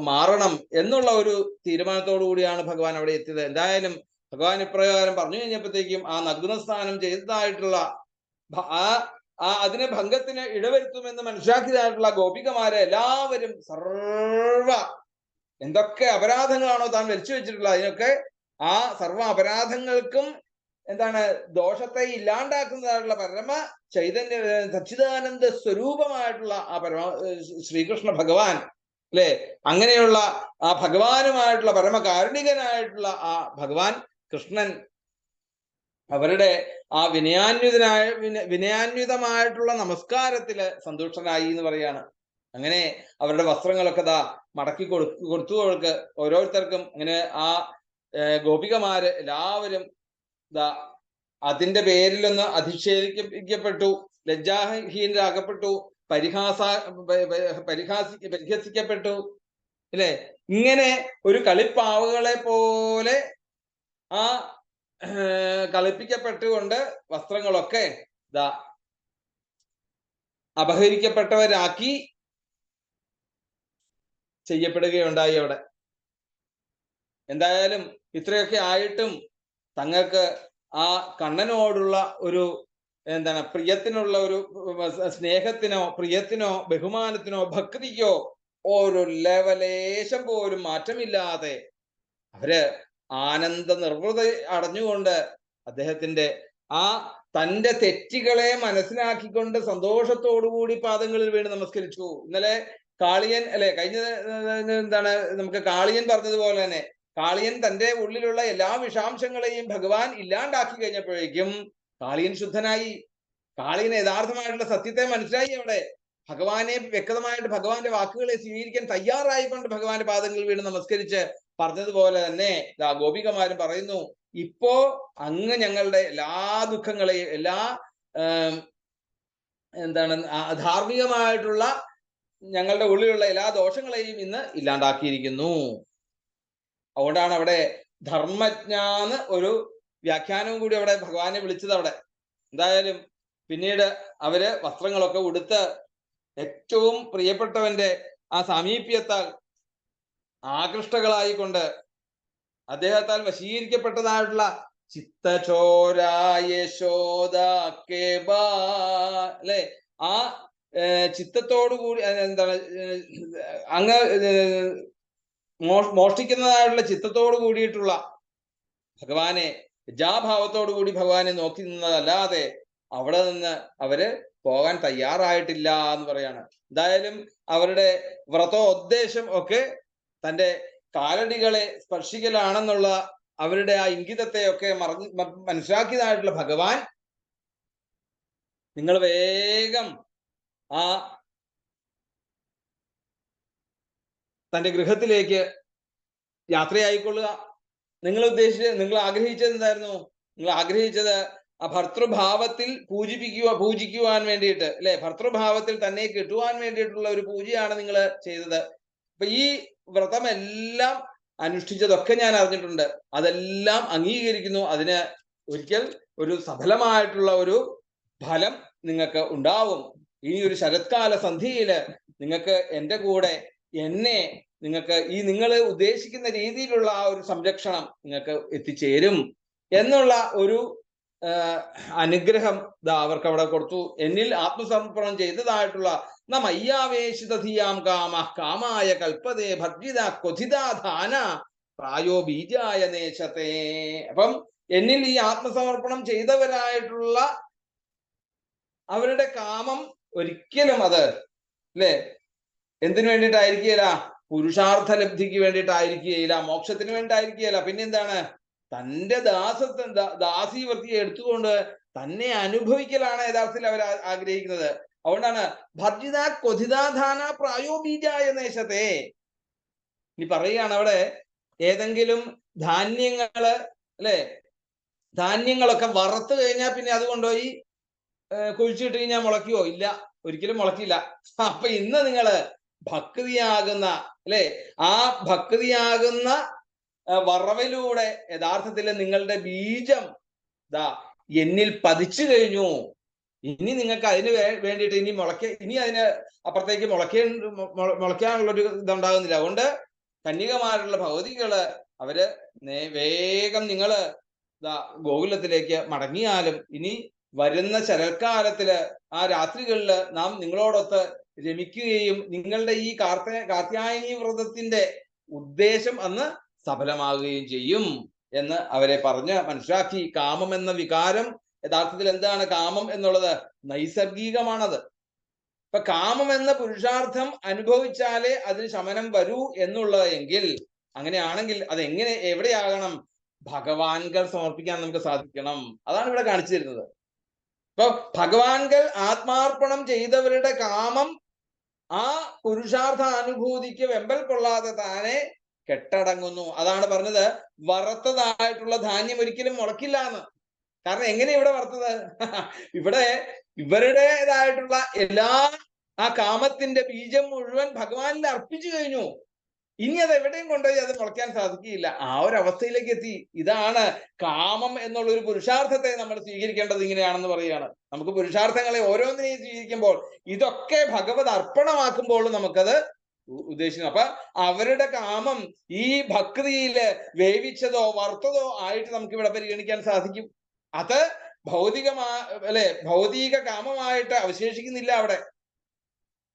മാറണം എന്നുള്ള ഒരു തീരുമാനത്തോടു കൂടിയാണ് ഭഗവാൻ അവിടെ എത്തിയത്. എന്തായാലും ഭഗവാൻ ഇപ്രകാരം പറഞ്ഞു കഴിഞ്ഞപ്പോഴത്തേക്കും ആ നഗ്നസ്നാനം ചെയ്തതായിട്ടുള്ള അതിനെ ഭംഗത്തിന് ഇടവരുത്തുമെന്ന് മനസ്സിലാക്കിയതായിട്ടുള്ള ഗോപികമാരെ എല്ലാവരും സർവ എന്തൊക്കെ അപരാധങ്ങളാണോ താൻ വരച്ചു വെച്ചിട്ടുള്ളത് അതിനൊക്കെ ആ സർവ അപരാധങ്ങൾക്കും എന്താണ് ദോഷത്തെ ഇല്ലാണ്ടാക്കുന്നതായിട്ടുള്ള പരമ ചൈതന്യ സച്ചിദാനന്ദ സ്വരൂപമായിട്ടുള്ള ആ ശ്രീകൃഷ്ണ ഭഗവാൻ, അല്ലെ, അങ്ങനെയുള്ള ആ ഭഗവാനുമായിട്ടുള്ള പരമകാരുണികനായിട്ടുള്ള ആ ഭഗവാൻ കൃഷ്ണൻ അവരുടെ ആ വിനയാന്വിതമായിട്ടുള്ള നമസ്കാരത്തില് സന്തുഷ്ടനായി എന്ന് പറയാണ്. അങ്ങനെ അവരുടെ വസ്ത്രങ്ങളൊക്കെ മടക്കി കൊടുത്തവർക്ക് ഓരോരുത്തർക്കും അങ്ങനെ ആ ഗോപികമാര് എല്ലാവരും അതിന്റെ പേരിലൊന്ന് അധിക്ഷേപിക്കപ്പെട്ടു, ലജ്ജാഹീനരാകപ്പെട്ടു, പരിഹസിക്കപ്പെട്ടു, അല്ലെ. ഇങ്ങനെ ഒരു കളിപ്പാവകളെ പോലെ ആ കളിപ്പിക്കപ്പെട്ടുകൊണ്ട് വസ്ത്രങ്ങളൊക്കെ അപഹരിക്കപ്പെട്ടവരാക്കി ചെയ്യപ്പെടുകയുണ്ടായി അവിടെ. എന്തായാലും ഇത്രയൊക്കെ ആയിട്ടും തങ്ങൾക്ക് ആ കണ്ണനോടുള്ള ഒരു എന്താണ് പ്രിയത്തിനുള്ള ഒരു സ്നേഹത്തിനോ പ്രിയത്തിനോ ബഹുമാനത്തിനോ ഭക്തിക്കോ ഒരു ലെവലേശം പോലും മാറ്റമില്ലാതെ അവര് ആനന്ദ നിർവൃത അടഞ്ഞുകൊണ്ട് അദ്ദേഹത്തിന്റെ ആ തന്റെ തെറ്റുകളെ മനസ്സിലാക്കിക്കൊണ്ട് സന്തോഷത്തോടുകൂടി പാദങ്ങളിൽ വീണ് നമസ്കരിച്ചു. ഇന്നലെ കാളിയൻ അല്ലെ, കഴിഞ്ഞ എന്താണ് നമുക്ക് കാളിയൻ പറഞ്ഞതുപോലെ തന്നെ കാളിയൻ തന്റെ ഉള്ളിലുള്ള എല്ലാ വിഷാംശങ്ങളെയും ഭഗവാൻ ഇല്ലാണ്ടാക്കി കഴിഞ്ഞപ്പോഴേക്കും കാളിയൻ ശുദ്ധനായി. കാളിയൻ യഥാർത്ഥമായിട്ടുള്ള സത്യത്തെ മനസ്സിലായി. അവിടെ ഭഗവാനെ വ്യക്തമായിട്ട് ഭഗവാന്റെ വാക്കുകളെ സ്വീകരിക്കാൻ തയ്യാറായിക്കൊണ്ട് ഭഗവാന്റെ പാദങ്ങളിൽ വീണ് നമസ്കരിച്ച് പറഞ്ഞതുപോലെ തന്നെ ഗോപികമാരും പറയുന്നു, ഇപ്പോ അങ്ങ് ഞങ്ങളുടെ എല്ലാ ദുഃഖങ്ങളെയും എല്ലാ എന്താണ് ധാർമ്മികമായിട്ടുള്ള ഞങ്ങളുടെ ഉള്ളിലുള്ള എല്ലാ ദോഷങ്ങളെയും ഇന്ന് ഇല്ലാണ്ടാക്കിയിരിക്കുന്നു. അതുകൊണ്ടാണ് അവിടെ ധർമ്മജ്ഞാന്ന് ഒരു വ്യാഖ്യാനവും കൂടി അവിടെ ഭഗവാനെ വിളിച്ചത് അവിടെ. എന്തായാലും പിന്നീട് അവര് വസ്ത്രങ്ങളൊക്കെ ഉടുത്ത് ഏറ്റവും പ്രിയപ്പെട്ടവന്റെ ആ സാമീപ്യത്താൽ ആകൃഷ്ടകളായിക്കൊണ്ട് അദ്ദേഹത്താൽ വശീകരിക്കപ്പെട്ടതായിട്ടുള്ള അല്ലെ ആ ചിത്തത്തോടു കൂടി എന്താണ് അങ്ങ് മോഷ്ടിക്കുന്നതായിട്ടുള്ള ചിത്തത്തോട് കൂടിയിട്ടുള്ള ഭഗവാനെ ലജ്ജാഭാവത്തോടു കൂടി ഭഗവാനെ നോക്കി നിന്നതല്ലാതെ അവിടെ നിന്ന് അവര് പോകാൻ തയ്യാറായിട്ടില്ല എന്ന് പറയാണ്. എന്തായാലും അവരുടെ വ്രതോദ്ദേശം ഒക്കെ തന്റെ കാലടികളെ സ്പർശിക്കലാണെന്നുള്ള അവരുടെ ആ ഇംഗിതത്തെ ഒക്കെ മനസ്സിലാക്കിയതായിട്ടുള്ള ഭഗവാൻ നിങ്ങൾ വേഗം ആ തന്റെ ഗൃഹത്തിലേക്ക് യാത്രയായിക്കൊള്ളുക. നിങ്ങൾ ആഗ്രഹിച്ചത് എന്തായിരുന്നു? നിങ്ങൾ ആഗ്രഹിച്ചത് ആ ഭർത്തൃഭാവത്തിൽ പൂജിക്കുവാൻ വേണ്ടിയിട്ട്, അല്ലെ, ഭർത്തൃഭാവത്തിൽ തന്നെ കിട്ടുവാൻ വേണ്ടിയിട്ടുള്ള ഒരു പൂജയാണ് നിങ്ങൾ ചെയ്തത്. അപ്പൊ ഈ വ്രതമെല്ലാം അനുഷ്ഠിച്ചതൊക്കെ ഞാൻ അറിഞ്ഞിട്ടുണ്ട്. അതെല്ലാം അംഗീകരിക്കുന്നു. അതിന് ഒരിക്കൽ ഒരു സഫലമായിട്ടുള്ള ഒരു ഫലം നിങ്ങൾക്ക് ഉണ്ടാവും. ഇനി ഒരു ശരത്കാല സന്ധിയില് നിങ്ങൾക്ക് എൻ്റെ കൂടെ നിങ്ങൾക്ക് നിങ്ങൾ ഉദ്ദേശിക്കുന്ന രീതിയിലുള്ള ആ ഒരു സംരക്ഷണം നിങ്ങൾക്ക് എത്തിച്ചേരും എന്നുള്ള ഒരു അനുഗ്രഹം അവർക്ക് അവിടെ കൊടുത്തു. എന്നിൽ ആത്മസമർപ്പണം ചെയ്തതായിട്ടുള്ള മയ്യാവേശിതധിയാം കാമായ കൽപ്പതേ ഭർജിത ക്വഥിതാധാന പ്രായോ ബീജായ നേശത്തെ. അപ്പം എന്നിൽ ഈ ആത്മസമർപ്പണം ചെയ്തവരായിട്ടുള്ള അവരുടെ കാമം ഒരിക്കലും അത് അല്ലെ എന്തിനു വേണ്ടിയിട്ടായിരിക്കുകയില്ല, പുരുഷാർത്ഥ ലബ്ധിക്ക് വേണ്ടിയിട്ടായിരിക്കുകയില്ല, മോക്ഷത്തിന് വേണ്ടിയിട്ടായിരിക്കുകയില്ല. പിന്നെ എന്താണ്, തന്റെ ദാസീവൃത്തിയെ എടുത്തുകൊണ്ട് തന്നെ അനുഭവിക്കലാണ് യഥാർത്ഥത്തിൽ അവർ ആഗ്രഹിക്കുന്നത്. അതുകൊണ്ടാണ് ഭർജിത ക്വഥിതാധാന പ്രായോ ബീജായ നേശത്തെ. ഇനി പറയുകയാണ് അവിടെ ഏതെങ്കിലും ധാന്യങ്ങള് അല്ലെ, ധാന്യങ്ങളൊക്കെ വറുത്ത് കഴിഞ്ഞാൽ പിന്നെ അത് കൊണ്ടുപോയി കുഴിച്ചിട്ട് കഴിഞ്ഞാൽ മുളയ്ക്കുവോ? ഇല്ല, ഒരിക്കലും മുളക്കില്ല. അപ്പൊ ഇന്ന് നിങ്ങള് ഭക്തിയാകുന്ന അല്ലെ, ആ ഭക്തിയാകുന്ന വറവിലൂടെ യഥാർത്ഥത്തിൽ നിങ്ങളുടെ ബീജം എന്നിൽ പതിച്ചു കഴിഞ്ഞു. ഇനി നിങ്ങൾക്ക് അതിന് വേണ്ടിയിട്ട് ഇനി അതിന് അപ്പുറത്തേക്ക് മുളയ്ക്കാനുള്ളൊരു ഇതുണ്ടാകുന്നില്ല. അതുകൊണ്ട് കന്യകമാരുള്ള ഭൗതികള് അവര് വേഗം നിങ്ങള് ഗോകുലത്തിലേക്ക് മടങ്ങിയാലും ഇനി വരുന്ന ശരൽക്കാലത്തില് ആ രാത്രികളില് നാം നിങ്ങളോടൊത്ത് രമിക്കുകയും നിങ്ങളുടെ ഈ കാർത്യായനി വ്രതത്തിന്റെ ഉദ്ദേശം അന്ന് സഫലമാകുകയും ചെയ്യും എന്ന് അവരെ പറഞ്ഞ് മനസ്സിലാക്കി. കാമം എന്ന വികാരം യഥാർത്ഥത്തിൽ എന്താണ്? കാമം എന്നുള്ളത് നൈസർഗികമാണത്. ഇപ്പൊ കാമം എന്ന പുരുഷാർത്ഥം അനുഭവിച്ചാലേ അതിന് ശമനം വരൂ എന്നുള്ളതെങ്കിൽ, അങ്ങനെയാണെങ്കിൽ അത് എവിടെയാകണം? ഭഗവാൻകൾ സമർപ്പിക്കാൻ നമുക്ക് സാധിക്കണം. അതാണ് ഇവിടെ കാണിച്ചു തരുന്നത്. ഇപ്പൊ ഭഗവാൻകൾ ആത്മാർപ്പണം ചെയ്തവരുടെ കാമം ആ പുരുഷാർത്ഥ അനുഭൂതിക്ക് വെമ്പൽ കൊള്ളാതെ താനെ കെട്ടടങ്ങുന്നു. അതാണ് പറഞ്ഞത് വറുത്തതായിട്ടുള്ള ധാന്യം ഒരിക്കലും മുളക്കില്ല എന്ന്. കാരണം എങ്ങനെ ഇവിടെ വറുത്തത്? ഇവിടെ ഇവരുടേതായിട്ടുള്ള എല്ലാ ആ കാമത്തിന്റെ ബീജം മുഴുവൻ ഭഗവാനിൽ അർപ്പിച്ചു കഴിഞ്ഞു. ഇനി അത് എവിടെയും കൊണ്ടുപോയി അത് മുളയ്ക്കാൻ സാധിക്കുകയില്ല. ആ ഒരു അവസ്ഥയിലേക്ക് എത്തി. ഇതാണ് കാമം എന്നുള്ള ഒരു പുരുഷാർത്ഥത്തെ നമ്മൾ സ്വീകരിക്കേണ്ടത് ഇങ്ങനെയാണെന്ന് പറയുകയാണ്. നമുക്ക് പുരുഷാർത്ഥങ്ങളെ ഓരോന്നിനെയും സ്വീകരിക്കുമ്പോൾ ഇതൊക്കെ ഭഗവത് അർപ്പണമാക്കുമ്പോൾ നമുക്കത് ഉദ്ദേശിക്കുന്നു. അപ്പൊ അവരുടെ കാമം ഈ ഭക്തിയില് വേവിച്ചതോ വറുത്തതോ ആയിട്ട് നമുക്ക് ഇവിടെ പരിഗണിക്കാൻ സാധിക്കും. അത് ഭൗതിക കാമമായിട്ട് അവശേഷിക്കുന്നില്ല അവിടെ.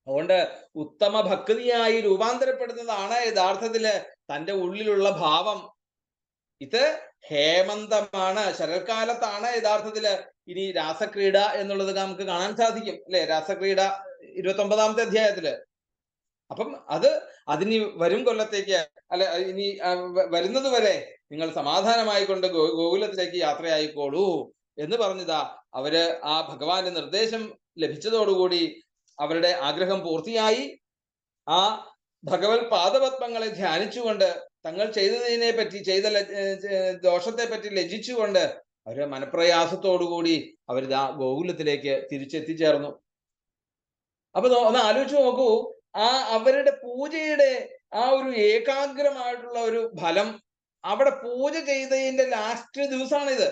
അതുകൊണ്ട് ഉത്തമ ഭക്തിയായി രൂപാന്തരപ്പെടുന്നതാണ് യഥാർത്ഥത്തില് തൻ്റെ ഉള്ളിലുള്ള ഭാവം. ഇത് ഹേമന്തമാണ്, ശരൽക്കാലത്താണ് യഥാർത്ഥത്തില് ഇനി രാസക്രീഡ എന്നുള്ളത് നമുക്ക് കാണാൻ സാധിക്കും അല്ലെ? രാസക്രീഡ 29ാമത്തെ അധ്യായത്തില്. അപ്പം അതിനി വരും കൊല്ലത്തേക്ക് അല്ലെ, ഇനി വരുന്നത് വരെ നിങ്ങൾ സമാധാനമായിക്കൊണ്ട് ഗോകുലത്തിലേക്ക് യാത്രയായിക്കോളൂ എന്ന് പറഞ്ഞതാ അവര് ആ ഭഗവാന്റെ നിർദ്ദേശം ലഭിച്ചതോടുകൂടി അവരുടെ ആഗ്രഹം പൂർത്തിയായി. ആ ഭഗവത് പാദപത്മങ്ങളെ ധ്യാനിച്ചുകൊണ്ട് തങ്ങൾ ചെയ്ത ദോഷത്തെ പറ്റി ലജ്ജിച്ചുകൊണ്ട് അവര് മനപ്രയാസത്തോടുകൂടി അവർ ഗോകുലത്തിലേക്ക് തിരിച്ചെത്തിച്ചേർന്നു. അപ്പൊ ഒന്ന് ആലോചിച്ച് നോക്കൂ, ആ അവരുടെ പൂജയുടെ ആ ഒരു ഏകാഗ്രമായിട്ടുള്ള ഒരു ഫലം അവിടെ പൂജ ചെയ്തതിന്റെ ലാസ്റ്റ് ദിവസമാണിത്.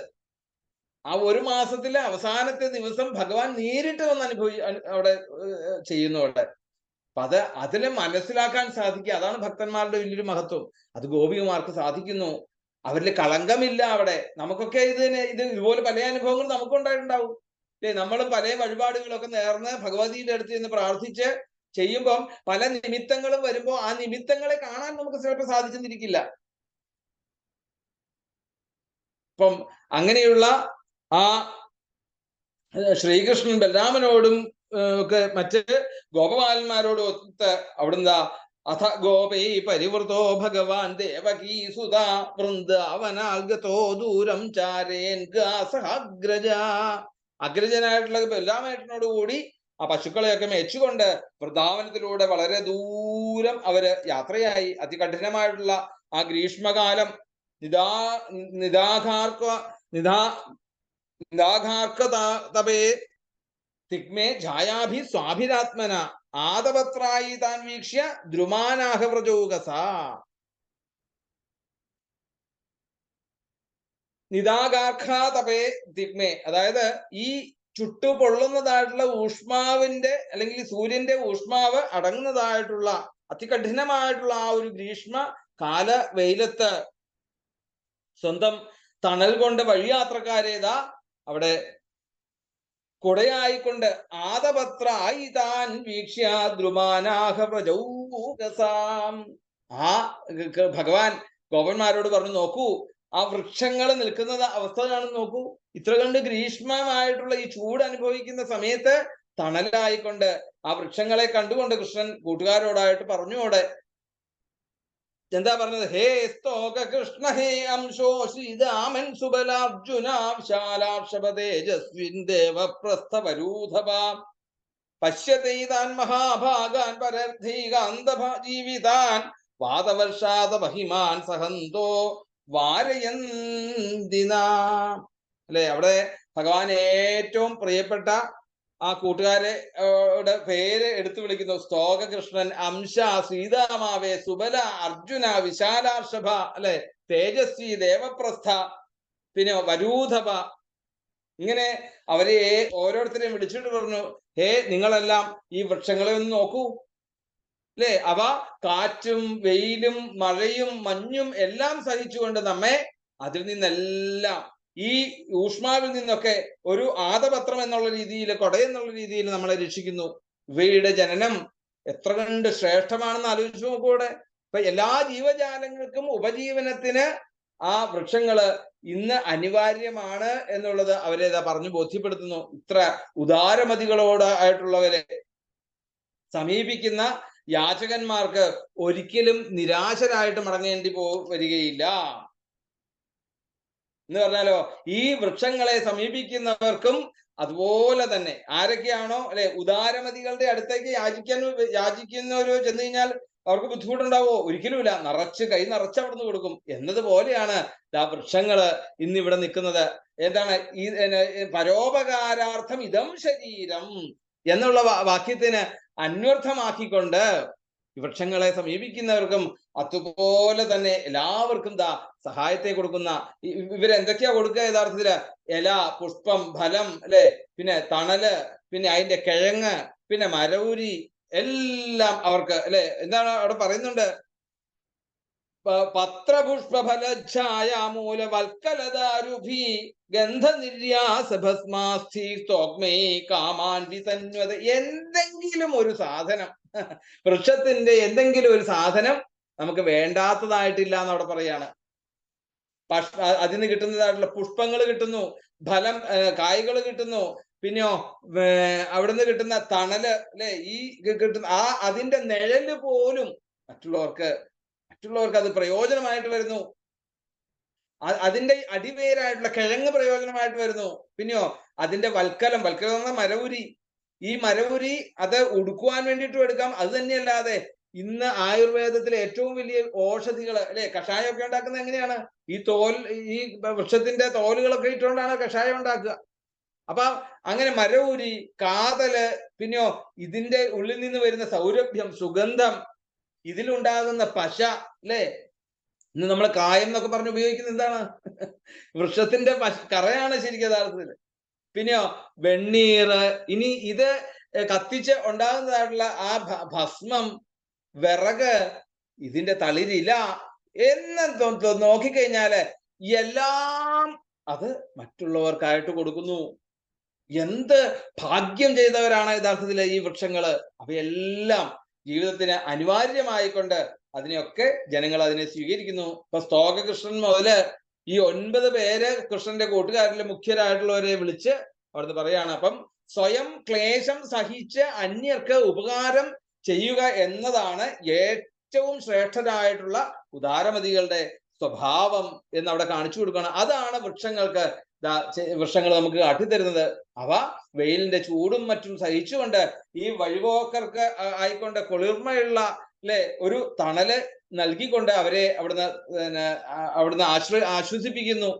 ആ ഒരു മാസത്തിലെ അവസാനത്തെ ദിവസം ഭഗവാൻ നേരിട്ട് വന്ന് അവിടെ ചെയ്യുന്നു അവിടെ. അപ്പൊ അതിനെ മനസ്സിലാക്കാൻ സാധിക്കുക. അതാണ് ഭക്തന്മാരുടെ വലിയൊരു മഹത്വം. അത് ഗോപികമാർക്ക് സാധിക്കുന്നു. അവരിൽ കളങ്കമില്ല അവിടെ. നമുക്കൊക്കെ ഇതുപോലെ പല അനുഭവങ്ങളും നമുക്കും ഉണ്ടായിട്ടുണ്ടാവും അല്ലെ? നമ്മൾ പല വഴിപാടുകളൊക്കെ നേർന്ന് ഭഗവതിയുടെ അടുത്ത് നിന്ന് പ്രാർത്ഥിച്ച് ചെയ്യുമ്പം പല നിമിത്തങ്ങളും വരുമ്പോൾ ആ നിമിത്തങ്ങളെ കാണാൻ നമുക്ക് ചിലപ്പോൾ സാധിച്ചെന്നിരിക്കില്ല. അപ്പം അങ്ങനെയുള്ള ആ ശ്രീകൃഷ്ണൻ ബലരാമനോടും ഒക്കെ മറ്റ് ഗോപബാലന്മാരോടും ഒത്ത് അവിടുന്ന് അഥ ഗോപൈ പരിവൃതോ ഭഗവാൻ ദേവകീ സുതാ വൃന്ദാവനാഗതോ ദൂരം ചാരേൻ ഗാസഹഗ്രജ. അഗ്രജനായിട്ടുള്ള ബലരാമേട്ടനോട് കൂടി ആ പശുക്കളെയൊക്കെ മേച്ചുകൊണ്ട് വൃന്ദാവനത്തിലൂടെ വളരെ ദൂരം അവര് യാത്രയായി. അതികഠിനമായിട്ടുള്ള ആ ഗ്രീഷ്മകാലം തപേ തിഗ്മേ ഛായാഭി സ്വാഭിരാത്മന ആദപത്രായി താൻ വീക്ഷ്യ ദ്രുമാനാഹവ്രജോഗസ. നിദാഗാർഖാതപേ തിഗ്മേ, അതായത് ഈ ചുട്ടുപൊള്ളുന്നതായിട്ടുള്ള ഊഷ്മാവിന്റെ അല്ലെങ്കിൽ സൂര്യന്റെ ഊഷ്മാവ് അടങ്ങുന്നതായിട്ടുള്ള അതികഠിനമായിട്ടുള്ള ആ ഒരു ഗ്രീഷ്മ കാല വെയിലത്ത് സ്വന്തം തണൽ കൊണ്ട് വഴിയാത്രക്കാരേതാ അവിടെ കുടയായിക്കൊണ്ട് ആദപത്ര ആയിതാൻ വീക്ഷ്യ ദ്രുമാനാഹ പ്രജൗകസാം. ആ ഭഗവാൻ ഗോപന്മാരോട് പറഞ്ഞു, നോക്കൂ ആ വൃക്ഷങ്ങൾ നിൽക്കുന്ന അവസ്ഥ കാണുന്നു, നോക്കൂ. ഇത്ര കണ്ട് ഗ്രീഷ്മമായിട്ടുള്ള ഈ ചൂട് അനുഭവിക്കുന്ന സമയത്ത് തണലായിക്കൊണ്ട് ആ വൃക്ഷങ്ങളെ കണ്ടുകൊണ്ട് കൃഷ്ണൻ കൂട്ടുകാരോടായിട്ട് പറഞ്ഞു. അവിടെ എന്താ പറഞ്ഞത്? ഹേ സ്തോക കൃഷ്ണ ഹേ അംശോ ശ്രീരാമൻ സുബലാർജുന വിശാലാക്ഷപതേജസ്വിൻ ദേവപ്രസ്ഥവരൂധവ പശ്യതൈതാൻ മഹാഭാഗാൻ പരർദ്ധൈകാന്ത ജീവിതാൻ വാതവർഷാത മഹിമാൻ സഹന്തോ വാരയന്തിന. അല്ലെ, അവിടെ ഭഗവാൻ ഏറ്റവും പ്രിയപ്പെട്ട ആ കൂട്ടുകാരെ പേര് എടുത്തു വിളിക്കുന്നു. സ്തോക കൃഷ്ണൻ, അംശ, സീതാമാവേ, സുബല, അർജുന, വിശാലാർഷഭ, അല്ലെ, തേജസ്വി, ദേവപ്രസ്ഥ, പിന്നെ വരൂധവ. ഇങ്ങനെ അവരെ ഓരോരുത്തരെയും വിളിച്ചിട്ട് പറഞ്ഞു, ഹേ നിങ്ങളെല്ലാം ഈ വൃക്ഷങ്ങളെ ഒന്ന് നോക്കൂ. അല്ലെ, അവ കാറ്റും വെയിലും മഴയും മഞ്ഞും എല്ലാം സഹിച്ചുകൊണ്ട് നമ്മെ അതിൽ നിന്നെല്ലാം ഈ ഊഷ്മാവിൽ നിന്നൊക്കെ ഒരു ആദപത്രം എന്നുള്ള രീതിയിൽ, കൊടയെന്നുള്ള രീതിയിൽ നമ്മളെ രക്ഷിക്കുന്നു. ഇവയുടെ ജനനം എത്ര കണ്ട് ശ്രേഷ്ഠമാണെന്ന് ആലോചിച്ചു നോക്കൂടെ. ഇപ്പൊ എല്ലാ ജീവജാലങ്ങൾക്കും ഉപജീവനത്തിന് ആ വൃക്ഷങ്ങള് ഇന്ന് അനിവാര്യമാണ് എന്നുള്ളത് അവരെ പറഞ്ഞു ബോധ്യപ്പെടുത്തുന്നു. ഇത്ര ഉദാരമതികളോടായിട്ടുള്ളവരെ സമീപിക്കുന്ന യാചകന്മാർക്ക് ഒരിക്കലും നിരാശരായിട്ട് മടങ്ങേണ്ടി വരികയില്ല എന്ന് പറഞ്ഞാലോ, ഈ വൃക്ഷങ്ങളെ സമീപിക്കുന്നവർക്കും അതുപോലെ തന്നെ ആരൊക്കെയാണോ അല്ലെ ഉദാരമതികളുടെ അടുത്തേക്ക് യാചിക്കുന്നവരോ ചെന്ന് കഴിഞ്ഞാൽ അവർക്ക് ബുദ്ധിമുട്ടുണ്ടാവോ? ഒരിക്കലുമില്ല. കൈ നിറച്ച് അവിടുന്ന് കൊടുക്കും എന്നതുപോലെയാണ് ആ വൃക്ഷങ്ങള് ഇന്നിവിടെ നിൽക്കുന്നത്. എന്താണ് ഈ പരോപകാരാർത്ഥം ഇതം ശരീരം എന്നുള്ള വാക്യത്തിന് അന്വർത്ഥമാക്കിക്കൊണ്ട് വൃക്ഷങ്ങളെ സമീപിക്കുന്നവർക്കും അതുപോലെ തന്നെ എല്ലാവർക്കും സഹായത്തെ കൊടുക്കുന്ന ഇവരെന്തൊക്കെയാ കൊടുക്കുക യഥാർത്ഥത്തില്? ഇല, പുഷ്പം, ഫലം, അല്ലെ, പിന്നെ തണല്, പിന്നെ അതിന്റെ കിഴങ്ങ്, പിന്നെ മരവുരി എല്ലാം അവർക്ക് അല്ലെ. എന്താണ് അവിടെ പറയുന്നുണ്ട്? പത്രപുഷ്പഫലഛായ മൂലവൽക്കലദാരുഭി ഗന്ധനിര്യാസഭസ്മാസ്ഥി സ്തോക്മേ കാമാൻ വിസന്വത. എന്തെങ്കിലും ഒരു സാധനം, വൃക്ഷത്തിന്റെ എന്തെങ്കിലും ഒരു സാധനം നമുക്ക് വേണ്ടാത്തതായിട്ടില്ല എന്ന് അവിടെ പറയാണ്. അതിന് കിട്ടുന്നതായിട്ടുള്ള പുഷ്പങ്ങൾ കിട്ടുന്നു, ഫലം കായ്കൾ കിട്ടുന്നു, പിന്നെയോ അവിടുന്ന് കിട്ടുന്ന തണല്, അല്ലെ, ഈ കിട്ടുന്ന അതിന്റെ നിഴല് പോലും മറ്റുള്ളവർക്ക് അത് പ്രയോജനമായിട്ട് വരുന്നു. അതിന്റെ അടിവേരായിട്ടുള്ള കിഴങ്ങ് പ്രയോജനമായിട്ട് വരുന്നു. പിന്നെയോ അതിന്റെ വൽക്കലം എന്ന മരവുരി, ഈ മരവുരി അത് ഉടുക്കുവാൻ വേണ്ടിയിട്ടും എടുക്കാം. അത് തന്നെയല്ലാതെ ഇന്ന് ആയുർവേദത്തിലെ ഏറ്റവും വലിയ ഔഷധികൾ, അല്ലെ, കഷായമൊക്കെ ഉണ്ടാക്കുന്നത് എങ്ങനെയാണ്? ഈ വൃക്ഷത്തിന്റെ തോലുകളൊക്കെ ഇട്ടുകൊണ്ടാണ് കഷായം ഉണ്ടാക്കുക. അപ്പൊ അങ്ങനെ മരവുരി, കാതല്, പിന്നെയോ ഇതിന്റെ ഉള്ളിൽ നിന്ന് വരുന്ന സൗരഭ്യം, സുഗന്ധം, ഇതിലുണ്ടാകുന്ന പശ, അല്ലെ, ഇന്ന് നമ്മൾ കായം എന്നൊക്കെ പറഞ്ഞ് ഉപയോഗിക്കുന്നത് എന്താണ്? വൃക്ഷത്തിന്റെ കറയാണ് ശരിക്കും യഥാർത്ഥത്തിൽ. പിന്നെയോ വെണ്ണീർ, ഇനി ഇത് കത്തിച്ച് ഉണ്ടാകുന്നതായിട്ടുള്ള ആ ഭസ്മം, വിറക്, ഇതിന്റെ തളിരില എന്ന് നോക്കിക്കഴിഞ്ഞാല് എല്ലാം അത് മറ്റുള്ളവർക്കായിട്ട് കൊടുക്കുന്നു. എന്ത് ഭാഗ്യം ചെയ്തവരാണ് യഥാർത്ഥത്തിൽ ഈ വൃക്ഷങ്ങള്. അവയെല്ലാം ജീവിതത്തിന് അനിവാര്യമായിക്കൊണ്ട് അതിനെയൊക്കെ ജനങ്ങൾ അതിനെ സ്വീകരിക്കുന്നു. ഇപ്പൊ സ്തോക കൃഷ്ണൻ മുതല് ഈ 9 പേര് കൃഷ്ണന്റെ കൂട്ടുകാരിലെ മുഖ്യരായിട്ടുള്ളവരെ വിളിച്ച് അവിടുന്ന് പറയാണ്. അപ്പം സ്വയം ക്ലേശം സഹിച്ച് അന്യർക്ക് ഉപകാരം ചെയ്യുക എന്നതാണ് ഏറ്റവും ശ്രേഷ്ഠരായിട്ടുള്ള ഉദാരമതികളുടെ സ്വഭാവം എന്ന് അവിടെ കാണിച്ചു കൊടുക്കണം. അതാണ് വൃക്ഷങ്ങൾ നമുക്ക് കാട്ടിത്തരുന്നത്. അവ വെയിലിന്റെ ചൂടും മറ്റും സഹിച്ചുകൊണ്ട് ഈ വഴിപോക്കർക്ക് ആയിക്കൊണ്ട് കുളിർമയുള്ള അല്ലെ ഒരു തണല് നൽകിക്കൊണ്ട് അവരെ അവിടുന്ന് ആശ്വസിപ്പിക്കുന്നു.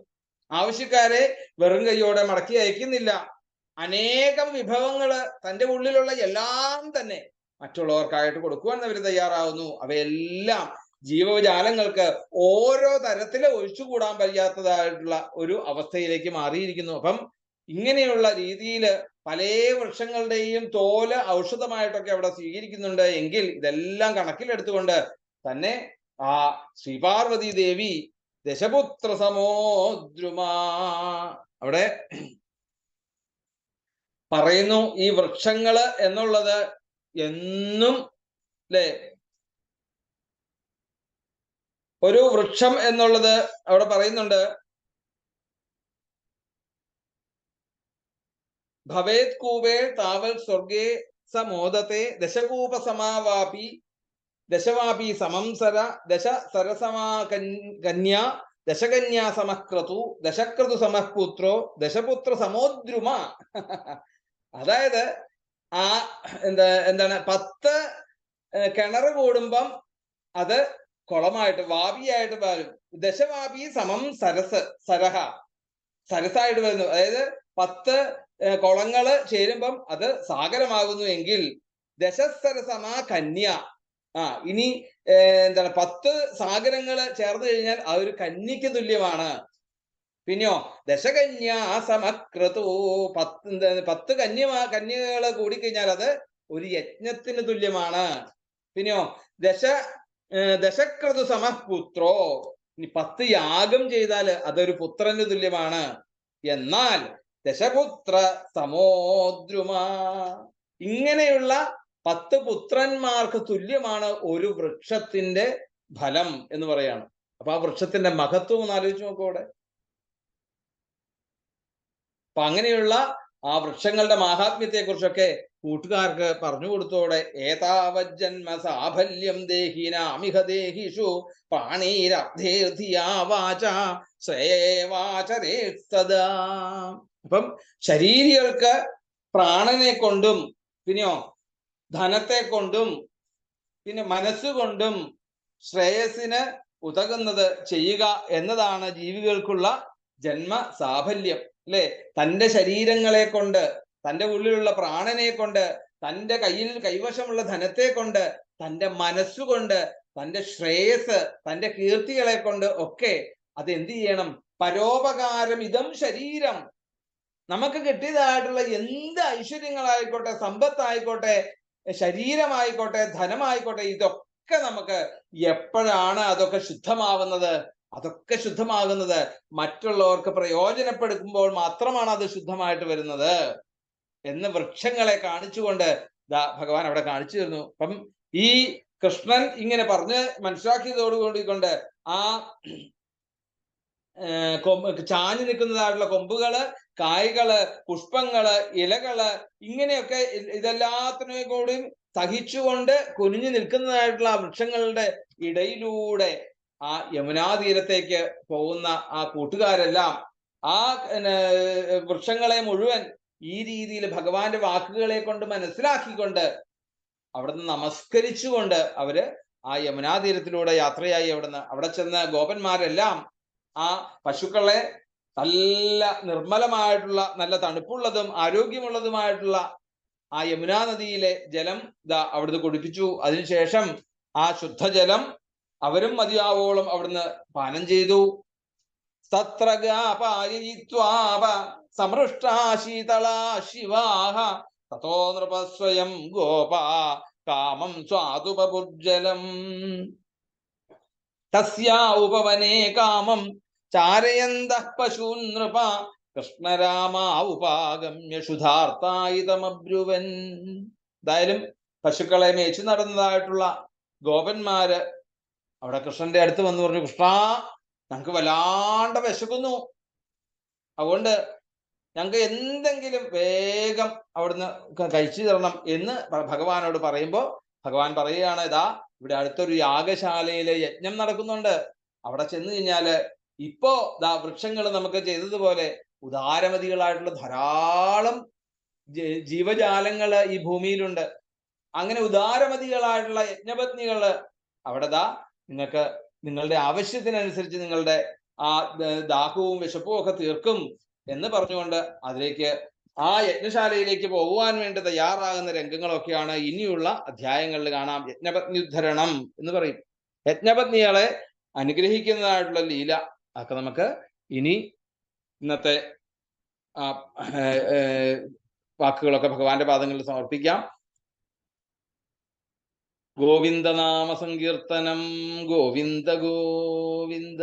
ആവശ്യക്കാരെ വെറും കൈയോടെ മടക്കി അയക്കുന്നില്ല. അനേകം വിഭവങ്ങള് തൻ്റെ ഉള്ളിലുള്ള എല്ലാം തന്നെ മറ്റുള്ളവർക്കായിട്ട് കൊടുക്കുവാൻ അവർ തയ്യാറാവുന്നു. അവയെല്ലാം ജീവജാലങ്ങൾക്ക് ഓരോ തരത്തില് ഒഴിച്ചുകൂടാൻ കഴിയാത്തതായിട്ടുള്ള ഒരു അവസ്ഥയിലേക്ക് മാറിയിരിക്കുന്നു. അപ്പം ഇങ്ങനെയുള്ള രീതിയിൽ പല വൃക്ഷങ്ങളുടെയും തോല് ഔഷധമായിട്ടൊക്കെ അവിടെ സ്വീകരിക്കുന്നുണ്ട്. എങ്കിൽ ഇതെല്ലാം കണക്കിലെടുത്തുകൊണ്ട് തന്നെ ആ ശ്രീപാർവതി ദേവി ദശപുത്ര സമോദ്രുമാ അവിടെ പറയുന്നു ഈ വൃക്ഷങ്ങള് എന്നുള്ളത് എന്നും അല്ലെ, ഒരു വൃക്ഷം എന്നുള്ളത് അവിടെ പറയുന്നുണ്ട്, ഭവേത് കൂപേ താവൽ സ്വർഗേ സമോദത്തെ ദശകൂപ സമാവാപി ദശവാപി സമംസര ദശ സരസമാ കന്യാ ദശകന്യാ സമക്രതു ദശക്രതു സമഃപുത്രോ ദശപുത്ര സമോദ്രുമ. അതായത് ആ എന്താണ് 10 കിണർ കൂടുമ്പം അത് കുളമായിട്ട് വാപിയായിട്ട് വരും. ദശവാപി സമം സരസായിട്ട് വരുന്നു. അതായത് 10 കുളങ്ങള് ചേരുമ്പം അത് സാഗരമാകുന്നു എങ്കിൽ ദശസരസമാ കന്യ, ഇനി എന്താണ് 10 സാഗരങ്ങള് ചേർന്ന് കഴിഞ്ഞാൽ ആ ഒരു കന്യക്ക് തുല്യമാണ്. പിന്നെയോ ദശകന്യാ സമക്രതു, 10 കന്യകള് കൂടിക്കഴിഞ്ഞാൽ അത് ഒരു യജ്ഞത്തിന് തുല്യമാണ്. പിന്നെയോ ദശക്രതു സമഃപുത്രോ, ഇനി 10 യാഗം ചെയ്താൽ അതൊരു പുത്രന് തുല്യമാണ്. എന്നാൽ ദശപുത്ര സമോദ്രുമ, ഇങ്ങനെയുള്ള 10 പുത്രന്മാർക്ക് തുല്യമാണ് ഒരു വൃക്ഷത്തിന്റെ ഫലം എന്ന് പറയാണ്. അപ്പൊ ആ വൃക്ഷത്തിന്റെ മഹത്വം ഒന്ന് ആലോചിച്ച് നോക്കൂടെ. അപ്പൊ അങ്ങനെയുള്ള ആ വൃക്ഷങ്ങളുടെ മാഹാത്മ്യത്തെ കുറിച്ചൊക്കെ കൂട്ടുകാർക്ക് പറഞ്ഞു കൊടുത്തോടെ. ഏതാവജ്ജന്മ സാഫല്യം ദേഹിനാമിഹ ദേഹിഷു പ്രാണീരബ്ധേർധിയാ വാച ശ്രേവാചരേ സദാ. അപ്പം ശരീരികൾക്ക് പ്രാണനെ കൊണ്ടും പിന്നെയോ ധനത്തെ കൊണ്ടും പിന്നെ മനസ്സുകൊണ്ടും ശ്രേയസിന് ഉതകുന്നത് ചെയ്യുക എന്നതാണ് ജീവികൾക്കുള്ള ജന്മ സാഫല്യം, അല്ലെ? തൻ്റെ ശരീരങ്ങളെ കൊണ്ട്, തൻ്റെ ഉള്ളിലുള്ള പ്രാണനെ കൊണ്ട്, തൻ്റെ കൈവശമുള്ള ധനത്തെ കൊണ്ട്, തൻ്റെ മനസ്സുകൊണ്ട്, തൻ്റെ ശ്രേയസ്, തൻ്റെ കീർത്തികളെ കൊണ്ട് ഒക്കെ അത് എന്ത് ചെയ്യണം? പരോപകാരം ഇതം ശരീരം. നമുക്ക് കിട്ടിയതായിട്ടുള്ള എന്ത് ഐശ്വര്യങ്ങളായിക്കോട്ടെ, സമ്പത്തായിക്കോട്ടെ, ശരീരമായിക്കോട്ടെ, ധനമായിക്കോട്ടെ, ഇതൊക്കെ നമുക്ക് എപ്പോഴാണ് അതൊക്കെ ശുദ്ധമാവുന്നത്? അതൊക്കെ ശുദ്ധമാകുന്നത് മറ്റുള്ളവർക്ക് പ്രയോജനപ്പെടുത്തുമ്പോൾ മാത്രമാണ് അത് ശുദ്ധമായിട്ട് വരുന്നത് എന്ന് വൃക്ഷങ്ങളെ കാണിച്ചുകൊണ്ട് ഭഗവാൻ അവിടെ കാണിച്ചു തരുന്നു. അപ്പം ഈ കൃഷ്ണൻ ഇങ്ങനെ പറഞ്ഞ് മനസ്സിലാക്കിയതോടുകൂടിക്കൊണ്ട് ആ ചാഞ്ഞു നിൽക്കുന്നതായിട്ടുള്ള കൊമ്പുകള്, കായ്കള്, പുഷ്പങ്ങള്, ഇലകള്, ഇങ്ങനെയൊക്കെ ഇതെല്ലാത്തിനും കൂടി സഹിച്ചുകൊണ്ട് കുനിഞ്ഞു നിൽക്കുന്നതായിട്ടുള്ള ആ വൃക്ഷങ്ങളുടെ ഇടയിലൂടെ ആ യമുനാതീരത്തേക്ക് പോകുന്ന ആ കൂട്ടുകാരെല്ലാം ആ വൃക്ഷങ്ങളെ മുഴുവൻ ഈ രീതിയിൽ ഭഗവാന്റെ വാക്കുകളെ കൊണ്ട് മനസ്സിലാക്കിക്കൊണ്ട് അവിടുന്ന് നമസ്കരിച്ചുകൊണ്ട് അവര് ആ യമുനാതീരത്തിലൂടെ യാത്രയായി. അവിടെ ചെന്ന് ഗോപന്മാരെല്ലാം ആ പശുക്കളെ നല്ല നിർമ്മലമായിട്ടുള്ള, നല്ല തണുപ്പുള്ളതും ആരോഗ്യമുള്ളതുമായിട്ടുള്ള ആ യമുനാ നദിയിലെ ജലം അവിടുന്ന് കുടിപ്പിച്ചു. അതിനുശേഷം ആ ശുദ്ധജലം അവരും മതിയാവോളം അവിടുന്ന് പാനം ചെയ്തു. സമൃഷ്ടാശീതളാ ശിവാഹ തതോ നൃപസ്വയം ഗോപ കാമം സ്വാതുപുർജലം തസ്യാ ഉപവനേ കാമം ചാരയന്തഃ പശൂൻ നൃപ കൃഷ്ണരാമ ഉപാഗമ്യ ശുദ്ധാർത്ഥായിതമബ്രുവൻ. എന്തായാലും പശുക്കളെ മേച്ചു നടന്നതായിട്ടുള്ള ഗോപന്മാര് അവിടെ കൃഷ്ണന്റെ അടുത്ത് വന്ന് പറഞ്ഞു, കൃഷ്ണ, ഞങ്ങൾക്ക് വല്ലാണ്ട് വിശക്കുന്നു, അതുകൊണ്ട് ഞങ്ങൾക്ക് എന്തെങ്കിലും വേഗം അവിടുന്ന് കഴിച്ചു തരണം എന്ന് ഭഗവാനോട് പറയുമ്പോൾ ഭഗവാൻ പറയുകയാണ്, ഇതാ ഇവിടെ അടുത്തൊരു യാഗശാലയിലെ യജ്ഞം നടക്കുന്നുണ്ട്. അവിടെ ചെന്ന് കഴിഞ്ഞാല് ഇപ്പോ വൃക്ഷങ്ങൾ നമുക്ക് ചെയ്തതുപോലെ ഉദാരമതികളായിട്ടുള്ള ധാരാളം ജീവജാലങ്ങള് ഈ ഭൂമിയിലുണ്ട്. അങ്ങനെ ഉദാരമതികളായിട്ടുള്ള യജ്ഞപത്നികള് അവിടെ നിങ്ങൾക്ക് നിങ്ങളുടെ ആവശ്യത്തിനനുസരിച്ച് നിങ്ങളുടെ ആ ദാഹവും വിശപ്പും ഒക്കെ തീർക്കും എന്ന് പറഞ്ഞുകൊണ്ട് അതിലേക്ക് ആ യജ്ഞശാലയിലേക്ക് പോകുവാൻ വേണ്ടി തയ്യാറാകുന്ന രംഗങ്ങളൊക്കെയാണ് ഇനിയുള്ള അധ്യായങ്ങളിൽ കാണാം. യജ്ഞപത്നിയുദ്ധരണം എന്ന് പറയും. യജ്ഞപത്നികളെ അനുഗ്രഹിക്കുന്നതായിട്ടുള്ള ലീല ഒക്കെ നമുക്ക് ഇനി ഇന്നത്തെ വാക്കുകളൊക്കെ ഭഗവാന്റെ പാദങ്ങളിൽ സമർപ്പിക്കാം. ഗോവിന്ദനാമ സങ്കീർത്തനം. ഗോവിന്ദ ഗോവിന്ദ.